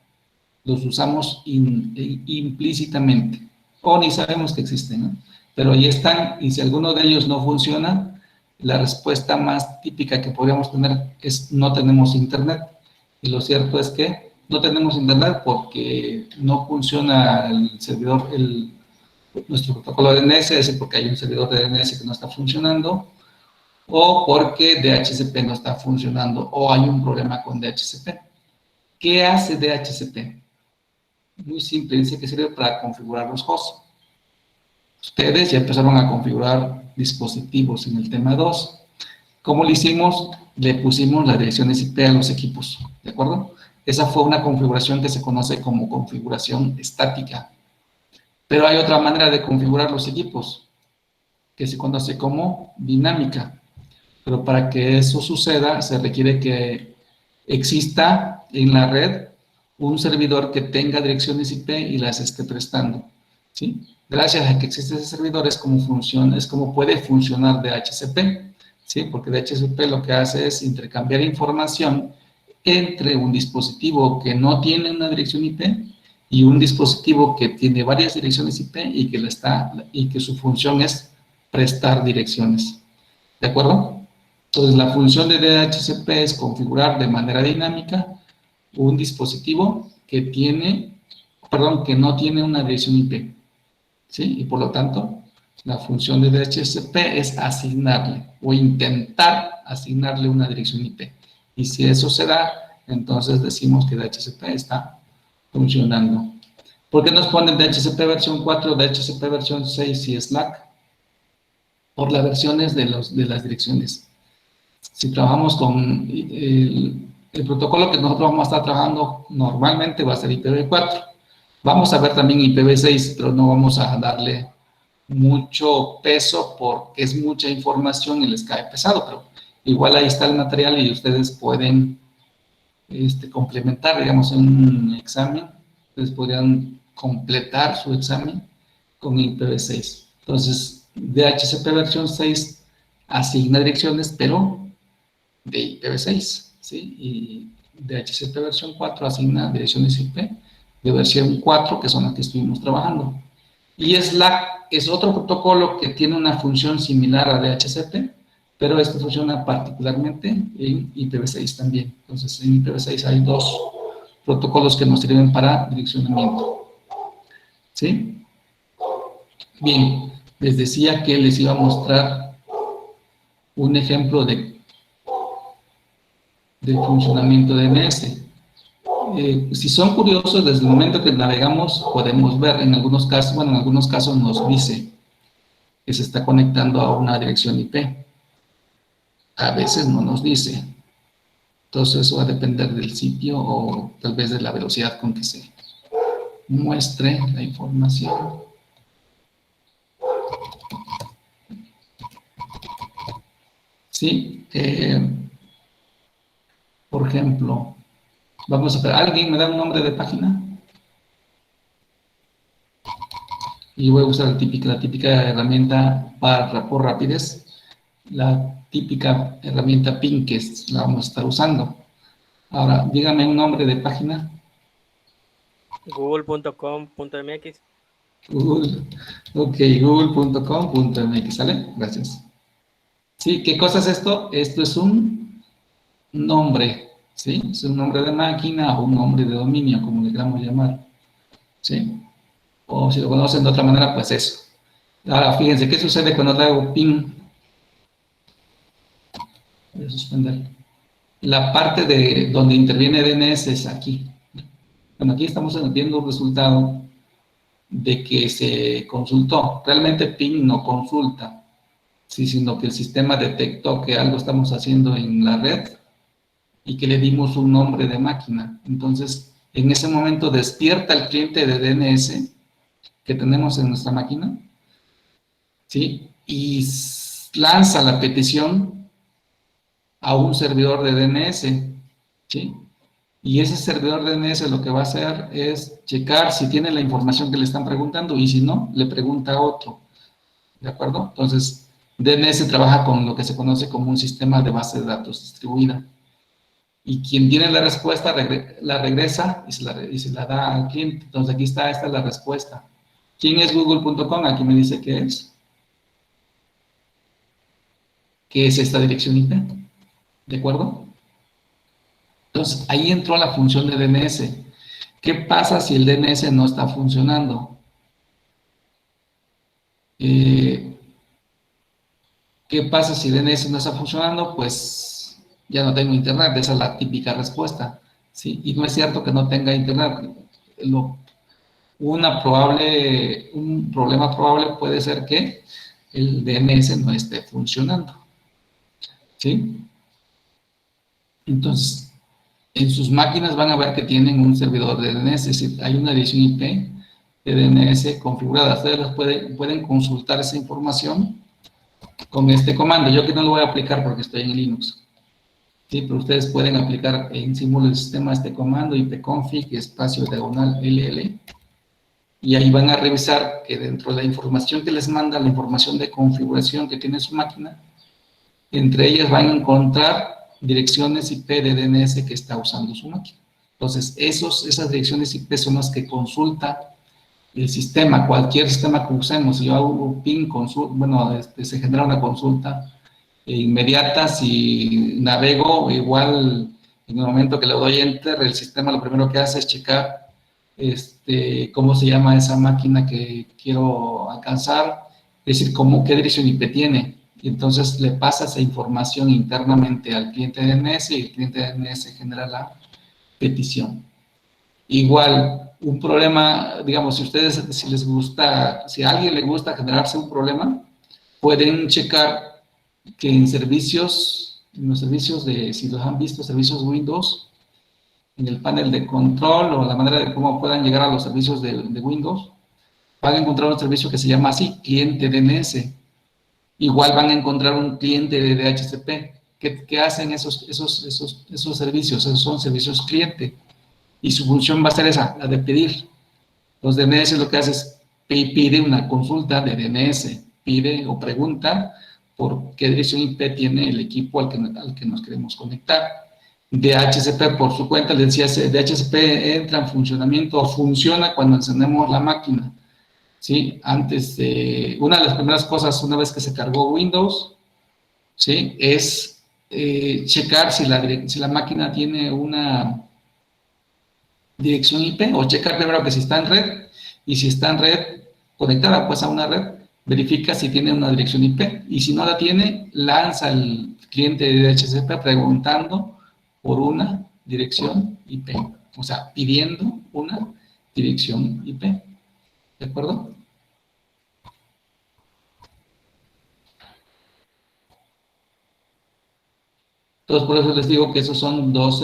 Los usamos implícitamente, o ni sabemos que existen, ¿no? Pero ahí están, y si alguno de ellos no funciona, la respuesta más típica que podríamos tener es no tenemos internet. Y lo cierto es que no tenemos internet porque no funciona el servidor, nuestro protocolo de DNS, es decir, porque hay un servidor de DNS que no está funcionando, o porque DHCP no está funcionando, o hay un problema con DHCP. ¿Qué hace DHCP? Muy simple, dice que sirve para configurar los hosts. Ustedes ya empezaron a configurar dispositivos en el tema 2. ¿Cómo lo hicimos? Le pusimos las direcciones IP a los equipos, ¿de acuerdo? Esa fue una configuración que se conoce como configuración estática. Pero hay otra manera de configurar los equipos, que se conoce como dinámica. Pero para que eso suceda, se requiere que exista en la red un servidor que tenga direcciones IP y las esté prestando, ¿sí? Gracias a que existe ese servidor es como puede funcionar DHCP, ¿sí? Porque DHCP lo que hace es intercambiar información entre un dispositivo que no tiene una dirección IP y un dispositivo que tiene varias direcciones IP y que su función es prestar direcciones, ¿de acuerdo? Entonces, la función de DHCP es configurar de manera dinámica un dispositivo que no tiene una dirección IP, ¿sí? Y por lo tanto, la función de DHCP es asignarle o intentar asignarle una dirección IP. Y si eso se da, entonces decimos que DHCP está funcionando. ¿Por qué nos ponen DHCP versión 4, DHCP versión 6 y Slack? Por las versiones de las direcciones. Si trabajamos con el protocolo que nosotros vamos a estar trabajando normalmente va a ser IPv4. Vamos a ver también IPv6, pero no vamos a darle mucho peso porque es mucha información y les cae pesado, pero igual ahí está el material y ustedes pueden complementar, digamos, en un examen, ustedes podrían completar su examen con IPv6. Entonces, DHCP versión 6 asigna direcciones, pero de IPv6, ¿sí? Y DHCP versión 4 asigna direcciones IP de versión 4, que son las que estuvimos trabajando. Y Slack es otro protocolo que tiene una función similar a DHCP, pero este funciona particularmente en IPv6 también. Entonces, en IPv6 hay dos protocolos que nos sirven para direccionamiento, ¿sí? Bien, les decía que les iba a mostrar un ejemplo de funcionamiento de DNS. Si son curiosos, desde el momento que navegamos podemos ver, en algunos casos nos dice que se está conectando a una dirección IP. A veces no nos dice. Entonces eso va a depender del sitio o tal vez de la velocidad con que se muestre la información. Sí, por ejemplo, vamos a ver, ¿alguien me da un nombre de página? Y voy a usar la típica herramienta por rapidez, la típica herramienta PIN que la vamos a estar usando. Ahora, dígame un nombre de página. Google.com.mx. Google, ok, google.com.mx, ¿sale? Gracias. Sí, ¿qué cosa es esto? Esto es un nombre, ¿sí? Es un nombre de máquina o un nombre de dominio, como le queramos llamar, ¿sí? O si lo conocen de otra manera, pues eso. Ahora, fíjense, ¿qué sucede cuando le hago ping? Voy a suspender. La parte de donde interviene DNS es aquí. Bueno, aquí estamos viendo un resultado de que se consultó. Realmente ping no consulta, sí, sino que el sistema detectó que algo estamos haciendo en la red y que le dimos un nombre de máquina. Entonces, en ese momento despierta el cliente de DNS que tenemos en nuestra máquina, ¿sí? Y lanza la petición a un servidor de DNS, ¿sí? Y ese servidor de DNS lo que va a hacer es checar si tiene la información que le están preguntando y si no, le pregunta a otro, ¿de acuerdo? Entonces, DNS trabaja con lo que se conoce como un sistema de base de datos distribuida. Y quien tiene la respuesta la regresa y se la da al cliente. Entonces, aquí está, esta es la respuesta. ¿Quién es google.com? Aquí me dice que es. ¿Qué es esta dirección IP? ¿De acuerdo? Entonces, ahí entró la función de DNS. ¿Qué pasa si el DNS no está funcionando? ¿Qué pasa si el DNS no está funcionando? Pues ya no tengo internet, esa es la típica respuesta, ¿sí? Y no es cierto que no tenga internet. Un problema probable puede ser que el DNS no esté funcionando, ¿sí? Entonces, en sus máquinas van a ver que tienen un servidor de DNS, es decir, hay una dirección IP de DNS configurada. Ustedes pueden consultar esa información con este comando. Yo que no lo voy a aplicar porque estoy en Linux, ¿sí? Pero ustedes pueden aplicar en símbolo del sistema este comando ipconfig espacio diagonal LL, y ahí van a revisar que dentro de la información que les manda, la información de configuración que tiene su máquina, entre ellas van a encontrar direcciones IP de DNS que está usando su máquina. Entonces, esas direcciones IP son las que consulta el sistema, cualquier sistema que usemos. Si yo hago ping consulta, bueno, se genera una consulta inmediata. Si navego, igual en el momento que le doy enter, el sistema lo primero que hace es checar cómo se llama esa máquina que quiero alcanzar, es decir, qué dirección IP tiene. Y entonces le pasa esa información internamente al cliente de DNS y el cliente de DNS genera la petición. Igual, un problema, digamos, si a alguien le gusta generarse un problema, pueden checar que en los servicios si los han visto, servicios Windows, en el panel de control o la manera de cómo puedan llegar a los servicios de Windows, van a encontrar un servicio que se llama así, cliente DNS. Igual van a encontrar un cliente de DHCP. ¿Qué hacen esos servicios? Esos son servicios cliente. Y su función va a ser esa, la de pedir. Los DNS lo que hace es pide una consulta de DNS, pide o pregunta por qué dirección IP tiene el equipo al que nos queremos conectar. DHCP, por su cuenta, les decía, DHCP entra en funcionamiento o funciona cuando encendemos la máquina. ¿Sí? Antes, una de las primeras cosas, una vez que se cargó Windows, ¿sí? Es checar si la máquina tiene una dirección IP, o checar primero que si está en red, y si está en red, conectada pues a una red, verifica si tiene una dirección IP, y si no la tiene, lanza el cliente de DHCP preguntando por una dirección IP, o sea, pidiendo una dirección IP. ¿De acuerdo? Entonces, por eso les digo que esos son dos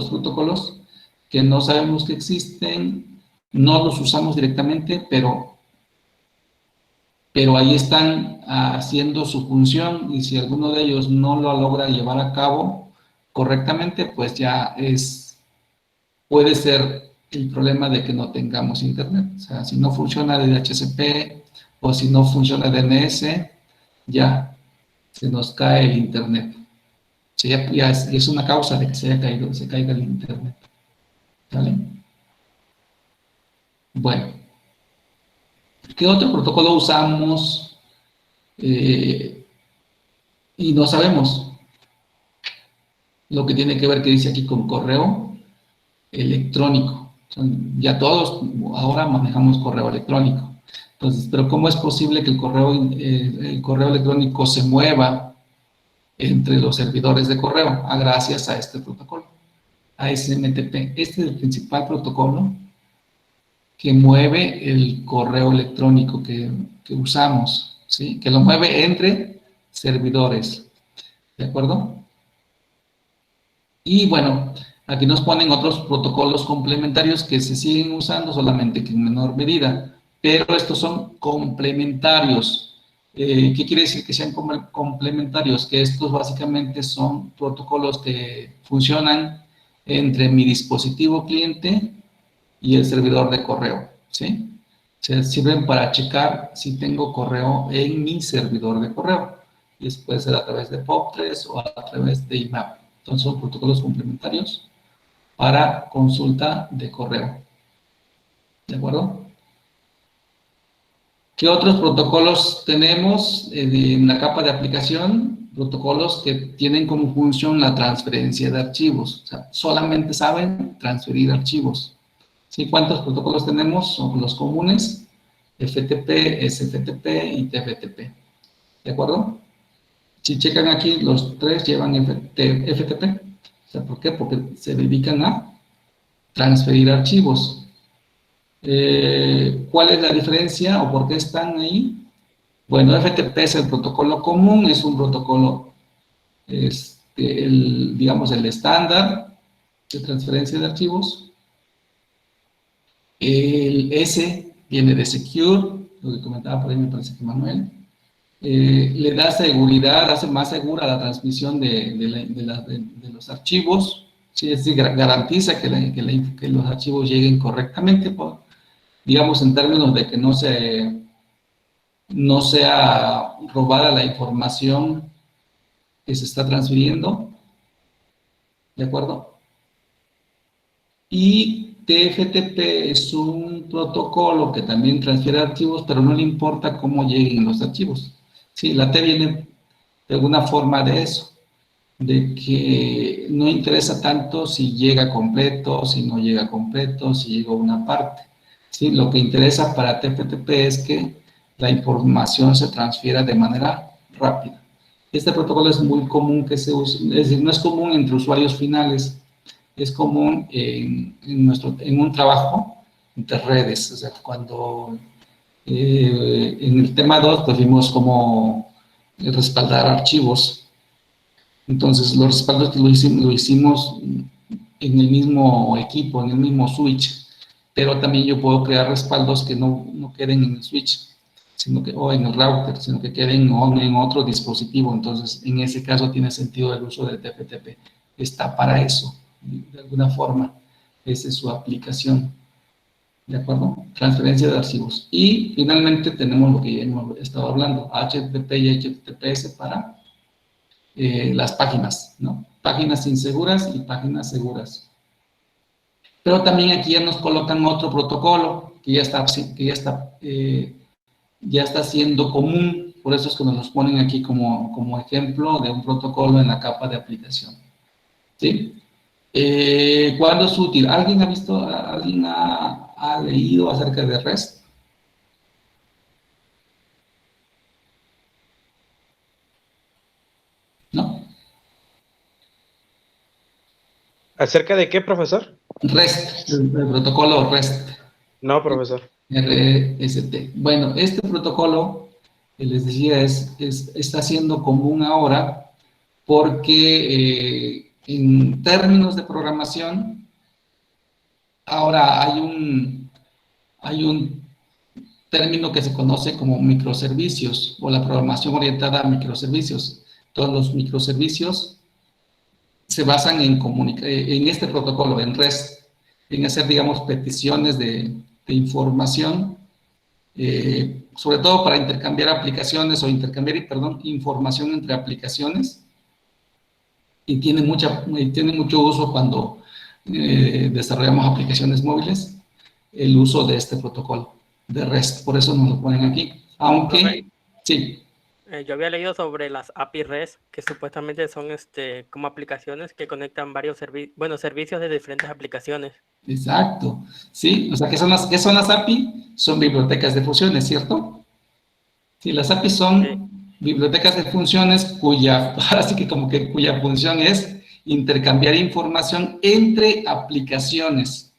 protocolos que no sabemos que existen, no los usamos directamente, pero ahí están haciendo su función, y si alguno de ellos no lo logra llevar a cabo correctamente, pues ya puede ser el problema de que no tengamos internet. O sea, si no funciona DHCP o si no funciona DNS, ya se nos cae el internet. O sea, ya es una causa de que se caiga el internet. ¿Vale? Bueno. ¿Qué otro protocolo usamos y no sabemos? Lo que tiene que ver, que dice aquí, con correo electrónico. Ya todos ahora manejamos correo electrónico. Entonces, pero ¿cómo es posible que el correo electrónico se mueva entre los servidores de correo? Gracias a este protocolo, a SMTP. Este es el principal protocolo que mueve el correo electrónico que usamos, ¿sí? Que lo mueve entre servidores, ¿de acuerdo? Y bueno, aquí nos ponen otros protocolos complementarios que se siguen usando, solamente que en menor medida, pero estos son complementarios. ¿Qué quiere decir que sean complementarios? Que estos básicamente son protocolos que funcionan entre mi dispositivo cliente y el servidor de correo, ¿sí? Se sirven para checar si tengo correo en mi servidor de correo. Y eso puede ser a través de POP3 o a través de IMAP. Entonces son protocolos complementarios para consulta de correo. ¿De acuerdo? ¿Qué otros protocolos tenemos en la capa de aplicación? Protocolos que tienen como función la transferencia de archivos. O sea, solamente saben transferir archivos. ¿Sí? ¿Cuántos protocolos tenemos? Son los comunes: FTP, SFTP y TFTP. ¿De acuerdo? Si checan aquí, los tres llevan FTP. O sea, ¿por qué? Porque se dedican a transferir archivos. ¿Cuál es la diferencia o por qué están ahí? Bueno, FTP es el protocolo común, es un protocolo, digamos, el estándar de transferencia de archivos. El S viene de Secure, lo que comentaba por ahí, me parece que Manuel. Le da seguridad, hace más segura la transmisión de los archivos, ¿sí? Es decir, garantiza que los archivos lleguen correctamente, digamos, en términos de que no sea robada la información que se está transfiriendo, ¿de acuerdo? Y TFTP es un protocolo que también transfiere archivos, pero no le importa cómo lleguen los archivos. Sí, la T viene de alguna forma de eso, de que no interesa tanto si llega completo, si no llega completo, si llega una parte. Sí, lo que interesa para TFTP es que la información se transfiera de manera rápida. Este protocolo es muy común que se use, es decir, no es común entre usuarios finales, es común en un trabajo entre redes. O sea, cuando en el tema 2 pues vimos cómo respaldar archivos. Entonces los respaldos que lo hicimos en el mismo equipo, en el mismo switch, pero también yo puedo crear respaldos que no queden en el switch, o en el router, sino que queden en otro dispositivo. Entonces en ese caso tiene sentido el uso de TFTP. Está para eso, de alguna forma. Esa es su aplicación. ¿De acuerdo? Transferencia de archivos. Y finalmente tenemos lo que ya hemos estado hablando, HTTP y HTTPS para las páginas, ¿no? Páginas inseguras y páginas seguras. Pero también aquí ya nos colocan otro protocolo que ya está siendo común. Por eso es que nos los ponen aquí como ejemplo de un protocolo en la capa de aplicación. ¿Sí? ¿Cuándo es útil? ¿Alguien ha leído acerca de REST? ¿No? ¿Acerca de qué, profesor? REST, el protocolo REST. No, profesor. REST. Bueno, este protocolo, que les decía, está siendo común ahora porque en términos de programación, ahora hay un término que se conoce como microservicios o la programación orientada a microservicios. Todos los microservicios se basan en este protocolo, en REST, en hacer, digamos, peticiones de información, sobre todo para intercambiar aplicaciones o información entre aplicaciones, y tiene mucho uso cuando desarrollamos aplicaciones móviles, el uso de este protocolo de REST. Por eso nos lo ponen aquí. Aunque, sí. Yo había leído sobre las API REST, que supuestamente son como aplicaciones que conectan varios servicios de diferentes aplicaciones. Exacto, sí. O sea, ¿qué son las API? Son bibliotecas de funciones, ¿cierto? Sí, las API son bibliotecas de funciones cuya función es intercambiar información entre aplicaciones.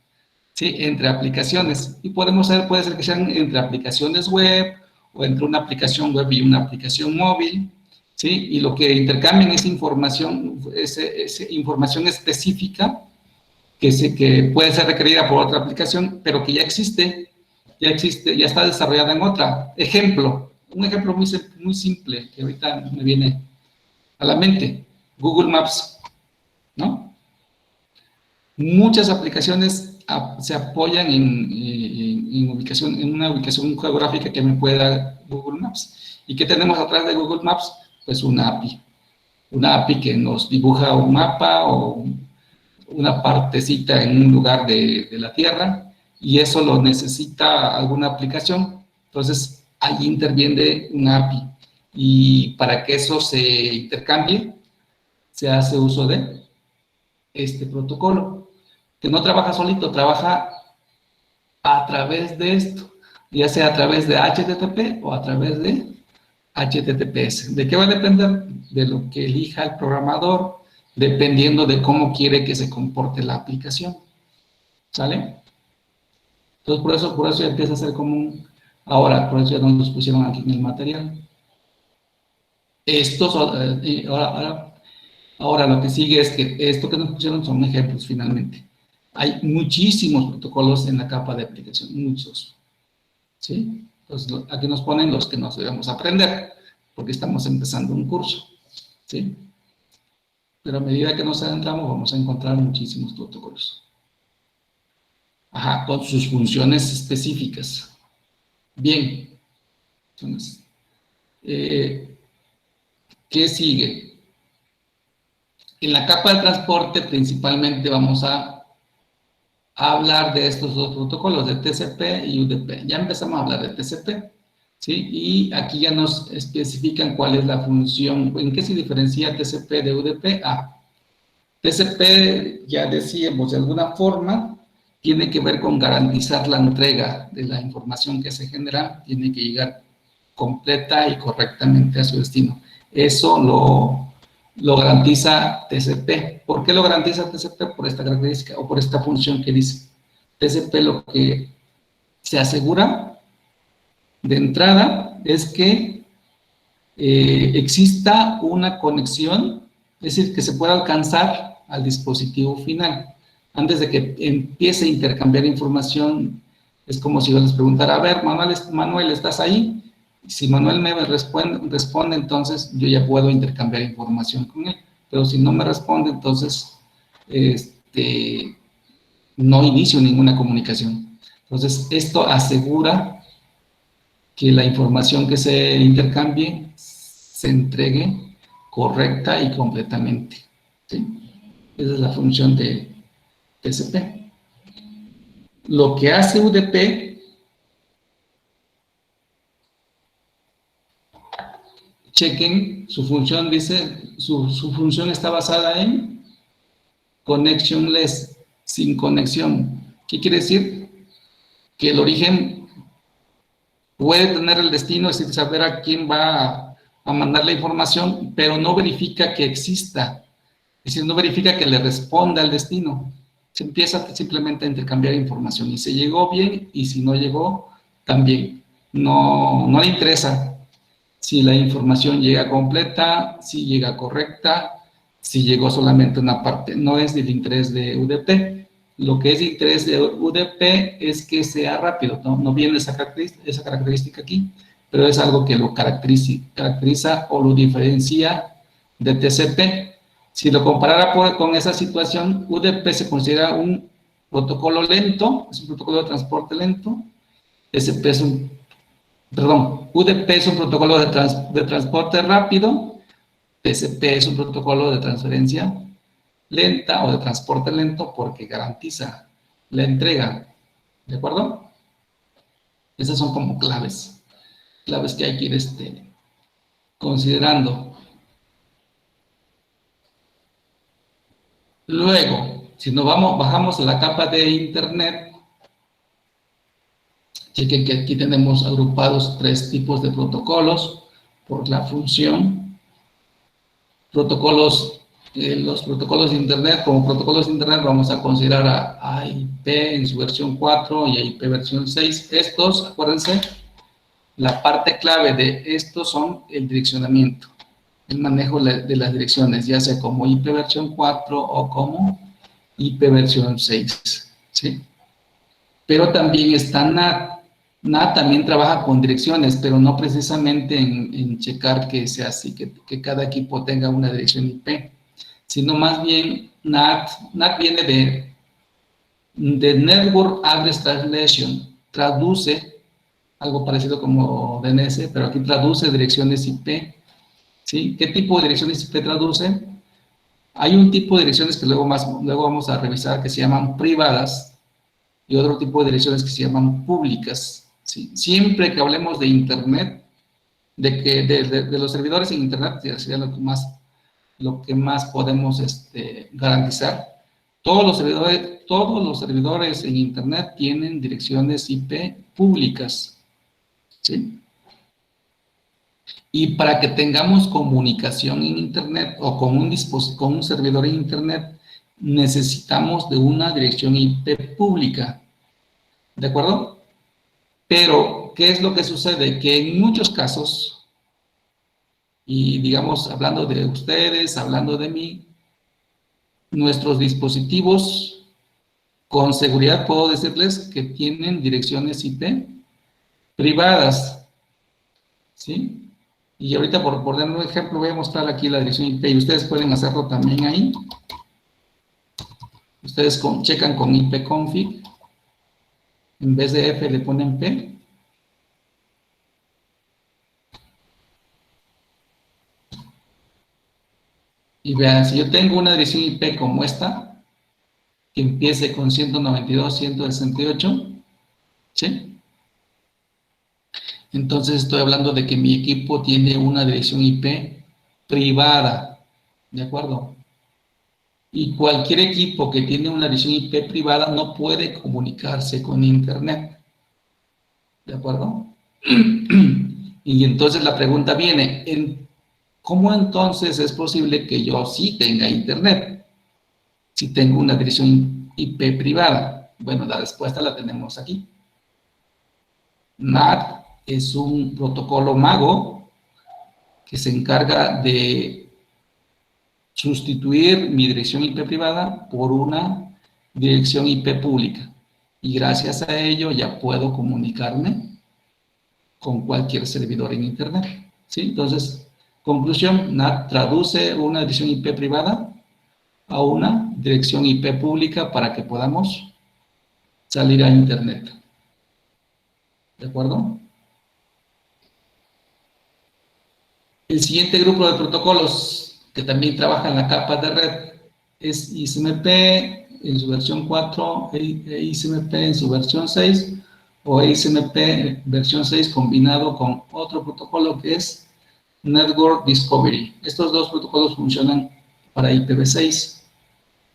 ¿sí? Entre aplicaciones. Y puede ser que sean entre aplicaciones web o entre una aplicación web y una aplicación móvil, ¿sí? Y lo que intercambian es información, información específica que puede ser requerida por otra aplicación, pero que ya existe, ya está desarrollada en otra. Un ejemplo muy simple que ahorita me viene a la mente, Google Maps, ¿no? Muchas aplicaciones se apoyan en una ubicación geográfica que me puede dar Google Maps. ¿Y qué tenemos atrás de Google Maps? Pues una API. Una API que nos dibuja un mapa o una partecita en un lugar de la Tierra, y eso lo necesita alguna aplicación. Entonces, ahí interviene una API. Y para que eso se intercambie, se hace uso de este protocolo, que no trabaja solito, trabaja a través de esto, ya sea a través de HTTP o a través de HTTPS. ¿De qué va a depender? De lo que elija el programador, dependiendo de cómo quiere que se comporte la aplicación. ¿Sale? Entonces, por eso ya empieza a ser común. Ahora, por eso ya nos los pusieron aquí en el material. Ahora lo que sigue es que esto que nos pusieron son ejemplos finalmente. Hay muchísimos protocolos en la capa de aplicación, muchos. ¿Sí? Entonces, aquí nos ponen los que nos debemos aprender, porque estamos empezando un curso. ¿Sí? Pero a medida que nos adentramos vamos a encontrar muchísimos protocolos. Ajá, con sus funciones específicas. Bien. Entonces, ¿qué sigue? En la capa de transporte principalmente vamos a hablar de estos dos protocolos, de TCP y UDP. Ya empezamos a hablar de TCP, ¿sí? Y aquí ya nos especifican cuál es la función, en qué se diferencia TCP de UDP. TCP, ya decíamos, de alguna forma, tiene que ver con garantizar la entrega de la información que se genera, tiene que llegar completa y correctamente a su destino. Eso lo garantiza TCP. ¿Por qué lo garantiza TCP? Por esta característica o por esta función que dice. TCP lo que se asegura de entrada es que exista una conexión, es decir, que se pueda alcanzar al dispositivo final. Antes de que empiece a intercambiar información, es como si yo les preguntara, a ver, Manuel, ¿estás ahí? Si Manuel me responde, entonces yo ya puedo intercambiar información con él. Pero si no me responde, entonces no inicio ninguna comunicación. Entonces, esto asegura que la información que se intercambie se entregue correcta y completamente. ¿Sí? Esa es la función de TCP. Lo que hace UDP, chequen, su función dice, su función está basada en connectionless, sin conexión. ¿Qué quiere decir? Que el origen puede tener el destino, es decir, saber a quién va a mandar la información, pero no verifica que exista, es decir, no verifica que le responda al destino. Se empieza simplemente a intercambiar información y se llegó bien, y si no llegó, también. No le interesa si la información llega completa, si llega correcta, si llegó solamente una parte. No es del interés de UDP. Lo que es de interés de UDP es que sea rápido. No viene esa característica aquí, pero es algo que lo caracteriza o lo diferencia de TCP. Si lo comparara con esa situación, UDP se considera un protocolo lento, es un protocolo de transporte lento. UDP es un protocolo de transporte rápido. TCP es un protocolo de transferencia lenta o de transporte lento porque garantiza la entrega. ¿De acuerdo? Esas son como claves que hay que ir considerando. Luego, si nos bajamos a la capa de Internet, chequen que aquí tenemos agrupados 3 tipos de protocolos por la función. Protocolos los protocolos de Internet. Como protocolos de Internet vamos a considerar a AIP en su versión 4 y AIP versión 6. Estos, acuérdense, la parte clave de estos son el direccionamiento, el manejo de las direcciones, ya sea como IP versión 4 o como IP versión 6, ¿sí? Pero también está NAT. NAT también trabaja con direcciones, pero no precisamente en checar que sea así, que cada equipo tenga una dirección IP, sino más bien NAT viene de Network Address Translation, traduce algo parecido como DNS, pero aquí traduce direcciones IP, ¿sí? ¿Qué tipo de direcciones IP traduce? Hay un tipo de direcciones que luego vamos a revisar que se llaman privadas y otro tipo de direcciones que se llaman públicas, ¿sí? Siempre que hablemos de Internet, de los servidores en Internet, ya sería lo que más podemos garantizar. Todos los servidores en Internet tienen direcciones IP públicas, ¿sí? Y para que tengamos comunicación en Internet o con un servidor en Internet, necesitamos de una dirección IP pública, ¿de acuerdo? Pero, ¿qué es lo que sucede? Que en muchos casos, y digamos, hablando de ustedes, hablando de mí, nuestros dispositivos, con seguridad puedo decirles que tienen direcciones IP privadas, ¿sí? Y ahorita, por dar un ejemplo, voy a mostrar aquí la dirección IP y ustedes pueden hacerlo también ahí. Ustedes checan con ipconfig, en vez de F le ponen P. Y vean, si yo tengo una dirección IP como esta, que empiece con 192.168, ¿sí? Entonces estoy hablando de que mi equipo tiene una dirección IP privada, ¿de acuerdo? Y cualquier equipo que tiene una dirección IP privada no puede comunicarse con Internet, ¿de acuerdo? Y entonces la pregunta viene, ¿cómo entonces es posible que yo sí tenga Internet si tengo una dirección IP privada? Bueno, la respuesta la tenemos aquí. NAT es un protocolo mago que se encarga de sustituir mi dirección IP privada por una dirección IP pública. Y gracias a ello ya puedo comunicarme con cualquier servidor en Internet, ¿sí? Entonces, conclusión, NAT traduce una dirección IP privada a una dirección IP pública para que podamos salir a Internet. ¿De acuerdo? El siguiente grupo de protocolos que también trabaja en la capa de red es ISMP en su versión 4, ISMP en su versión 6 o ISMP versión 6 combinado con otro protocolo que es Network Discovery. Estos dos protocolos funcionan para IPv6,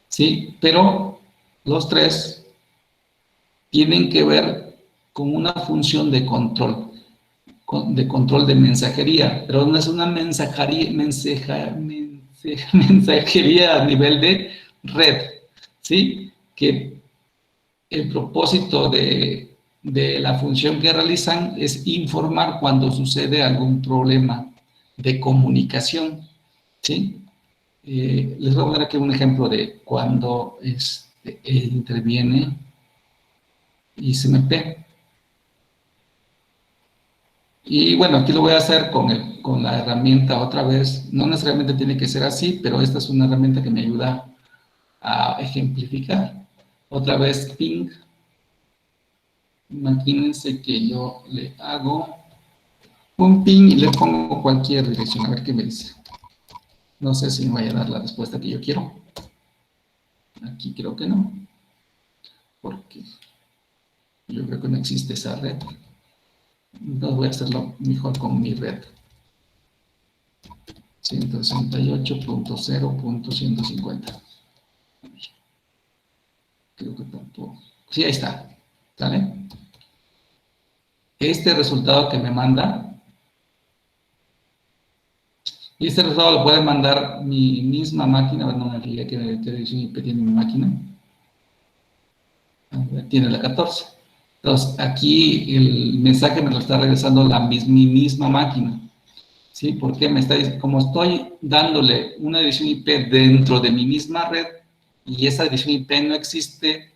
¿sí? Pero los tres tienen que ver con una función de control de mensajería, pero no es una mensajería a nivel de red, ¿sí? Que el propósito de la función que realizan es informar cuando sucede algún problema de comunicación, ¿sí? Les voy a dar aquí un ejemplo de cuando interviene ISMP. Y bueno, aquí lo voy a hacer con la herramienta otra vez. No necesariamente tiene que ser así, pero esta es una herramienta que me ayuda a ejemplificar. Otra vez ping. Imagínense que yo le hago un ping y le pongo cualquier dirección, a ver qué me dice. No sé si me vaya a dar la respuesta que yo quiero. Aquí creo que no, porque yo creo que no existe esa red. Entonces voy a hacerlo mejor con mi red. 168.0.150. Creo que tampoco. Sí, ahí está. ¿Sale? Este resultado que me manda Y este resultado lo puede mandar mi misma máquina. A ver, no me fijé qué dirección IP tiene mi máquina. A ver, tiene la 14. Entonces, aquí el mensaje me lo está regresando mi misma máquina. ¿Sí? Porque como estoy dándole una dirección IP dentro de mi misma red y esa dirección IP no existe,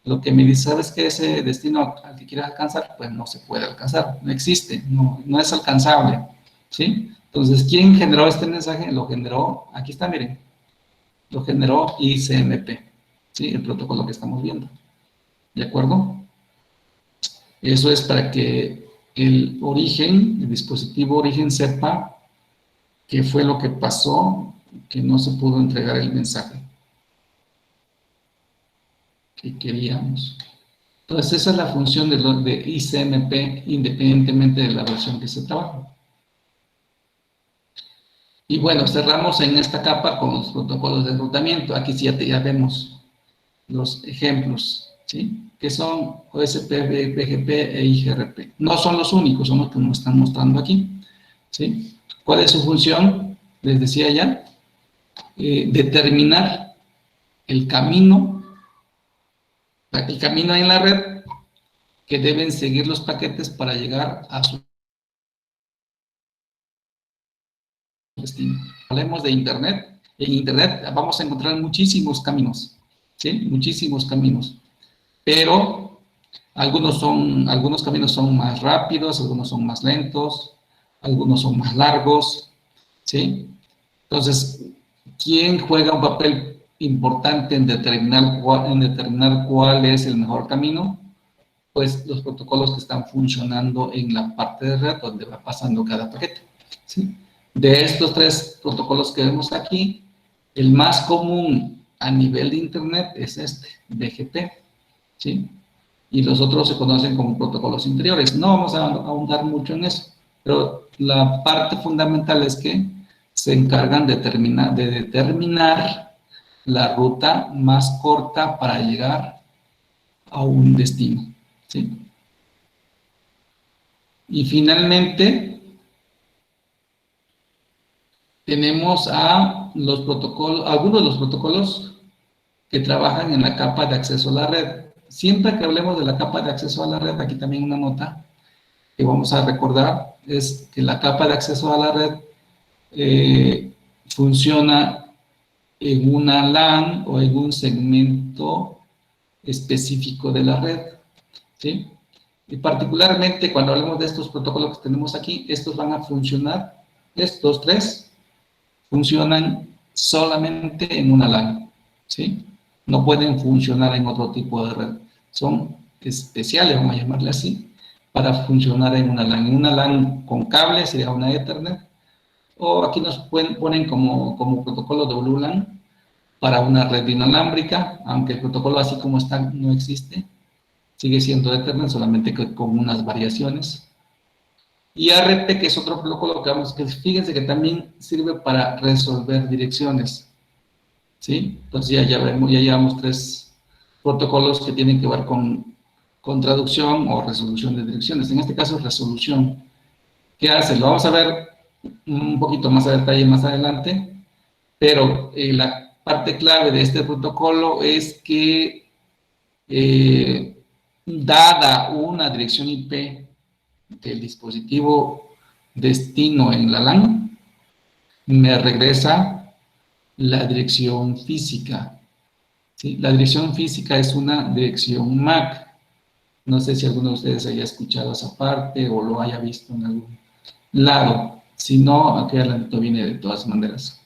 lo que me dice, ¿sabes qué? Ese destino al que quieres alcanzar, pues no se puede alcanzar, no existe, no es alcanzable, ¿sí? Entonces, ¿quién generó este mensaje? Lo generó, aquí está, miren, lo generó ICMP, ¿sí? El protocolo que estamos viendo, ¿de acuerdo? Eso es para que el dispositivo origen sepa qué fue lo que pasó, que no se pudo entregar el mensaje que queríamos. Entonces, esa es la función de ICMP, independientemente de la versión que se trabaja. Y bueno, cerramos en esta capa con los protocolos de enrutamiento. Aquí sí ya vemos los ejemplos, ¿sí? Que son OSP, BGP e IGRP. No son los únicos, son los que nos están mostrando aquí, ¿sí? ¿Cuál es su función? Les decía ya, determinar el camino en la red que deben seguir los paquetes para llegar a su destino. Hablemos de Internet. En Internet vamos a encontrar muchísimos caminos, ¿sí? Muchísimos caminos. Pero algunos caminos son más rápidos, algunos son más lentos, algunos son más largos, ¿sí? Entonces, ¿quién juega un papel importante en determinar cuál es el mejor camino? Pues los protocolos que están funcionando en la parte de red donde va pasando cada paquete, ¿sí? De estos tres protocolos que vemos aquí, el más común a nivel de Internet es este, BGP, ¿sí? Y los otros se conocen como protocolos interiores. No vamos a ahondar mucho en eso, pero la parte fundamental es que se encargan de determinar la ruta más corta para llegar a un destino, ¿sí? Y finalmente, tenemos algunos de los protocolos que trabajan en la capa de acceso a la red. Siempre que hablemos de la capa de acceso a la red, aquí también una nota que vamos a recordar, es que la capa de acceso a la red funciona en una LAN o en un segmento específico de la red, ¿sí? Y particularmente cuando hablemos de estos protocolos que tenemos aquí, estos van a funcionar, estos tres funcionan solamente en una LAN, ¿sí? No pueden funcionar en otro tipo de red. Son especiales, vamos a llamarle así, para funcionar en una LAN. En una LAN con cable sería una Ethernet, o aquí nos ponen como protocolo WLAN para una red inalámbrica, aunque el protocolo así como está no existe, sigue siendo Ethernet, solamente que con unas variaciones. Y ARP, que es otro protocolo que fíjense que también sirve para resolver direcciones, ¿sí? Entonces ya llevamos tres protocolos que tienen que ver con traducción o resolución de direcciones. En este caso, resolución. ¿Qué hace? Lo vamos a ver un poquito más a detalle más adelante, pero la parte clave de este protocolo es que dada una dirección IP del dispositivo destino en la LAN, me regresa la dirección física, ¿sí? La dirección física es una dirección MAC. No sé si alguno de ustedes haya escuchado esa parte o lo haya visto en algún lado. Si no, aquí adelante viene de todas maneras,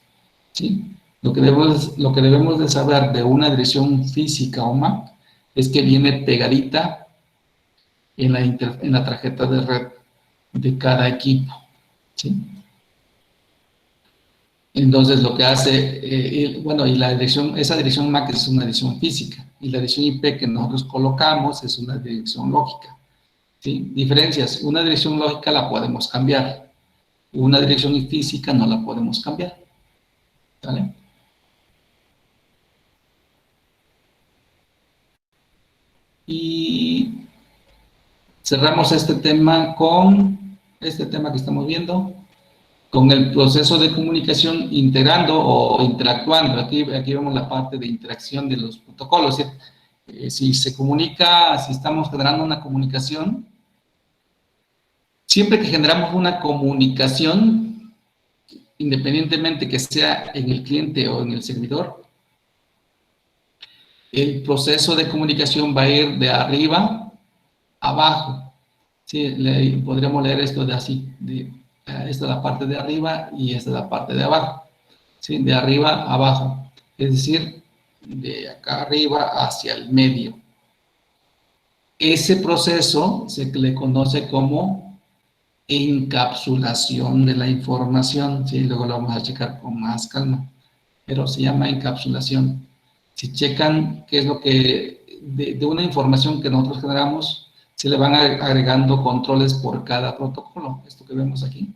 ¿sí? Lo que debemos de saber de una dirección física o MAC es que viene pegadita en la tarjeta de red de cada equipo, ¿sí? Entonces, lo que hace, bueno, y esa dirección MAC es una dirección física, y la dirección IP que nosotros colocamos es una dirección lógica, ¿sí? Diferencias, una dirección lógica la podemos cambiar, una dirección física no la podemos cambiar, ¿vale? Y cerramos este tema con este tema que estamos viendo, con el proceso de comunicación integrando o interactuando. Aquí vemos la parte de interacción de los protocolos. Si se comunica, si estamos generando una comunicación, siempre que generamos una comunicación, independientemente que sea en el cliente o en el servidor, el proceso de comunicación va a ir de arriba a abajo. Sí, podríamos leer esto de así, esta es la parte de arriba y esta es la parte de abajo. ¿Sí? De arriba a abajo, es decir, de acá arriba hacia el medio. Ese proceso se le conoce como encapsulación de la información. ¿Sí? Luego lo vamos a checar con más calma, pero se llama encapsulación. Si checan qué es lo que, de una información que nosotros generamos, se le van agregando controles por cada protocolo. Esto que vemos aquí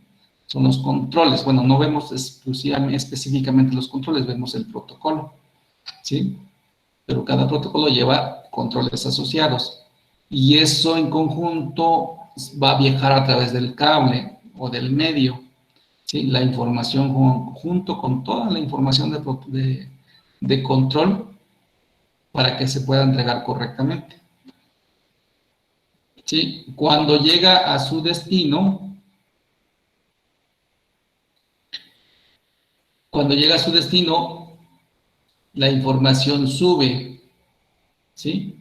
son los controles. Bueno, no vemos específicamente los controles, vemos el protocolo, ¿sí? Pero cada protocolo lleva controles asociados. Y eso en conjunto va a viajar a través del cable o del medio, ¿sí? La información junto con toda la información de control para que se pueda entregar correctamente. ¿Sí? Cuando llega a su destino, la información sube, ¿sí?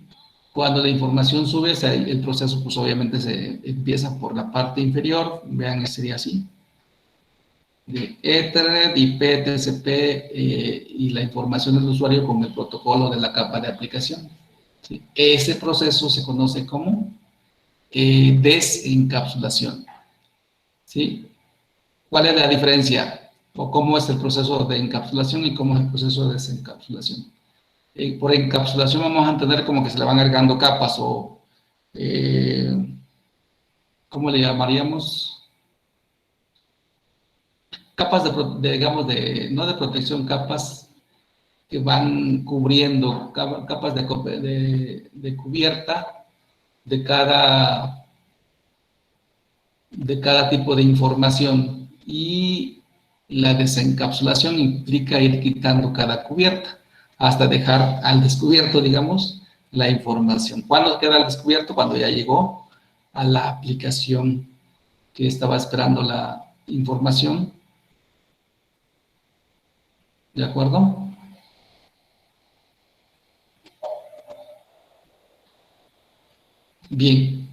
Cuando la información sube, el proceso pues obviamente se empieza por la parte inferior, vean, sería así, de Ethernet, IP, TCP y la información del usuario con el protocolo de la capa de aplicación. ¿Sí? Ese proceso se conoce como desencapsulación. ¿Sí? ¿Cuál es la diferencia? ¿O cómo es el proceso de encapsulación y cómo es el proceso de desencapsulación? Por encapsulación vamos a entender como que se le van agregando capas o, ¿cómo le llamaríamos? Capas digamos, no de protección, capas que van cubriendo, capas de cubierta de cada tipo de información, y la desencapsulación implica ir quitando cada cubierta hasta dejar al descubierto, digamos, la información. ¿Cuándo queda al descubierto? Cuando ya llegó a la aplicación que estaba esperando la información. ¿De acuerdo? Bien.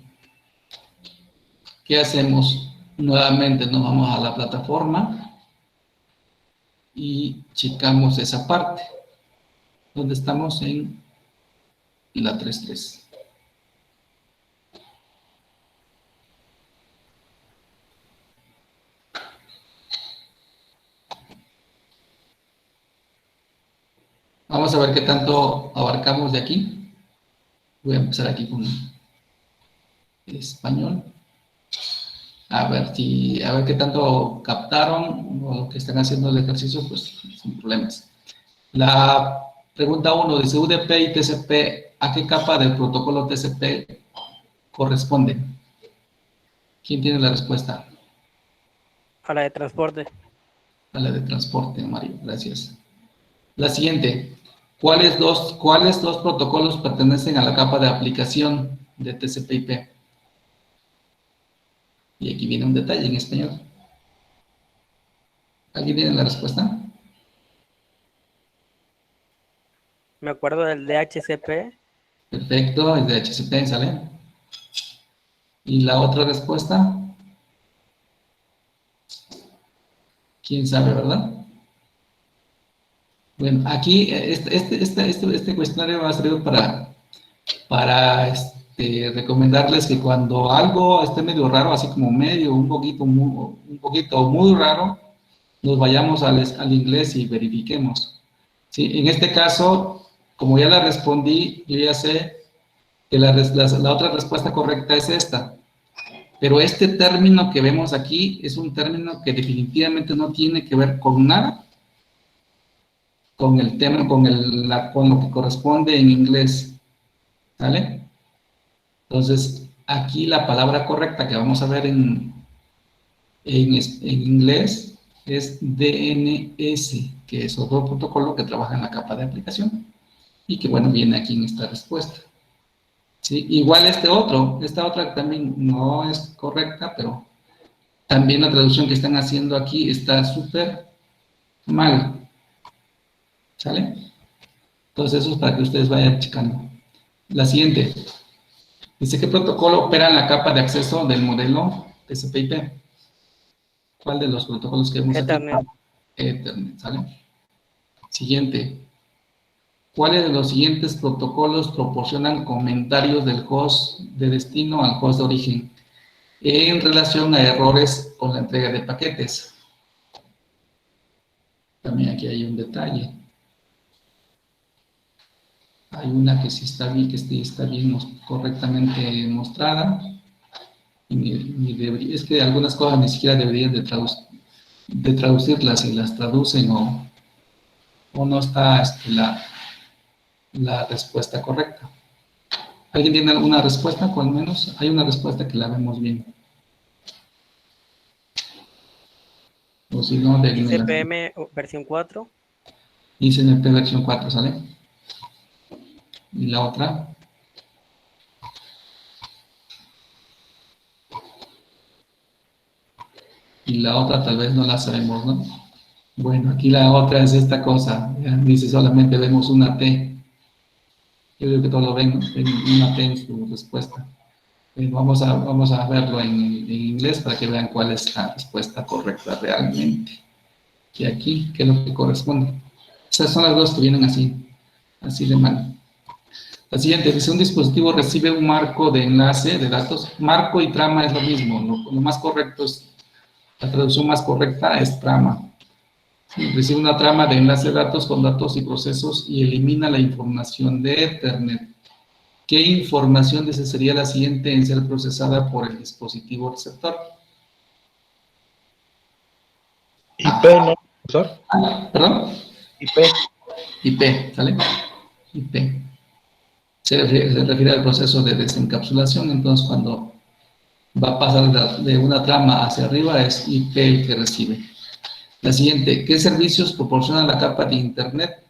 ¿Qué hacemos? Nuevamente nos vamos a la plataforma y checamos esa parte, donde estamos en la 3.3. Vamos a ver qué tanto abarcamos de aquí. Voy a empezar aquí con español. A ver qué tanto captaron o lo que están haciendo el ejercicio, pues sin problemas. La pregunta 1 dice, UDP y TCP, ¿a qué capa del protocolo TCP corresponden? ¿Quién tiene la respuesta? A la de transporte. A la de transporte, Mario, gracias. La siguiente, ¿cuáles dos protocolos pertenecen a la capa de aplicación de TCP/IP? Y aquí viene un detalle en español. ¿Alguien tiene la respuesta? Me acuerdo del DHCP. Perfecto, es de HCP, ¿sale? ¿Y la otra respuesta? ¿Quién sabe, verdad? Bueno, aquí este cuestionario va a servir para recomendarles que cuando algo esté medio raro, así como medio, un poquito muy raro, nos vayamos al inglés y verifiquemos. ¿Sí? En este caso, como ya la respondí, yo ya sé que la otra respuesta correcta es esta. Pero este término que vemos aquí es un término que definitivamente no tiene que ver con nada con el tema, con lo que corresponde en inglés. ¿Sale? Entonces, aquí la palabra correcta que vamos a ver en En inglés es DNS, que es otro protocolo que trabaja en la capa de aplicación y que, bueno, viene aquí en esta respuesta. ¿Sí? Igual esta otra también no es correcta, pero también la traducción que están haciendo aquí está súper mal. ¿Sale? Entonces eso es para que ustedes vayan checando. La siguiente. Dice, ¿qué protocolo opera en la capa de acceso del modelo TCP/IP? ¿Cuál de los protocolos que vemos aquí? Ethernet. Ethernet, ¿sale? Siguiente. ¿Cuáles de los siguientes protocolos proporcionan comentarios del host de destino al host de origen en relación a errores con la entrega de paquetes? También aquí hay un detalle. Hay una que sí está bien, correctamente mostrada. Es que algunas cosas ni siquiera deberían de traducirlas, y las traducen o no está la respuesta correcta. ¿Alguien tiene alguna respuesta? Al menos hay una respuesta que la vemos bien. O si no, déjenmela. ICPM versión 4. ICNP versión 4, ¿sale? Y la otra. Y la otra tal vez no la sabemos, ¿no? Bueno, aquí la otra es esta cosa. Ya dice solamente vemos una T. Yo creo que todos lo ven, ¿no? Ven una T en su respuesta. Vamos a verlo en inglés para que vean cuál es la respuesta correcta realmente. Y aquí, ¿qué es lo que corresponde? Esas son las dos que vienen así de mal. La siguiente dice, un dispositivo recibe un marco de enlace de datos. Marco y trama es lo mismo. Lo más correcto es, la traducción más correcta es trama. Recibe una trama de enlace de datos con datos y procesos y elimina la información de Ethernet. ¿Qué información de esa sería la siguiente en ser procesada por el dispositivo receptor? IP, ¿no, profesor? ¿Perdón? IP. IP, ¿sale? IP. Se refiere al proceso de desencapsulación, entonces cuando va a pasar de una trama hacia arriba es IP el que recibe. La siguiente, ¿qué servicios proporciona la capa de Internet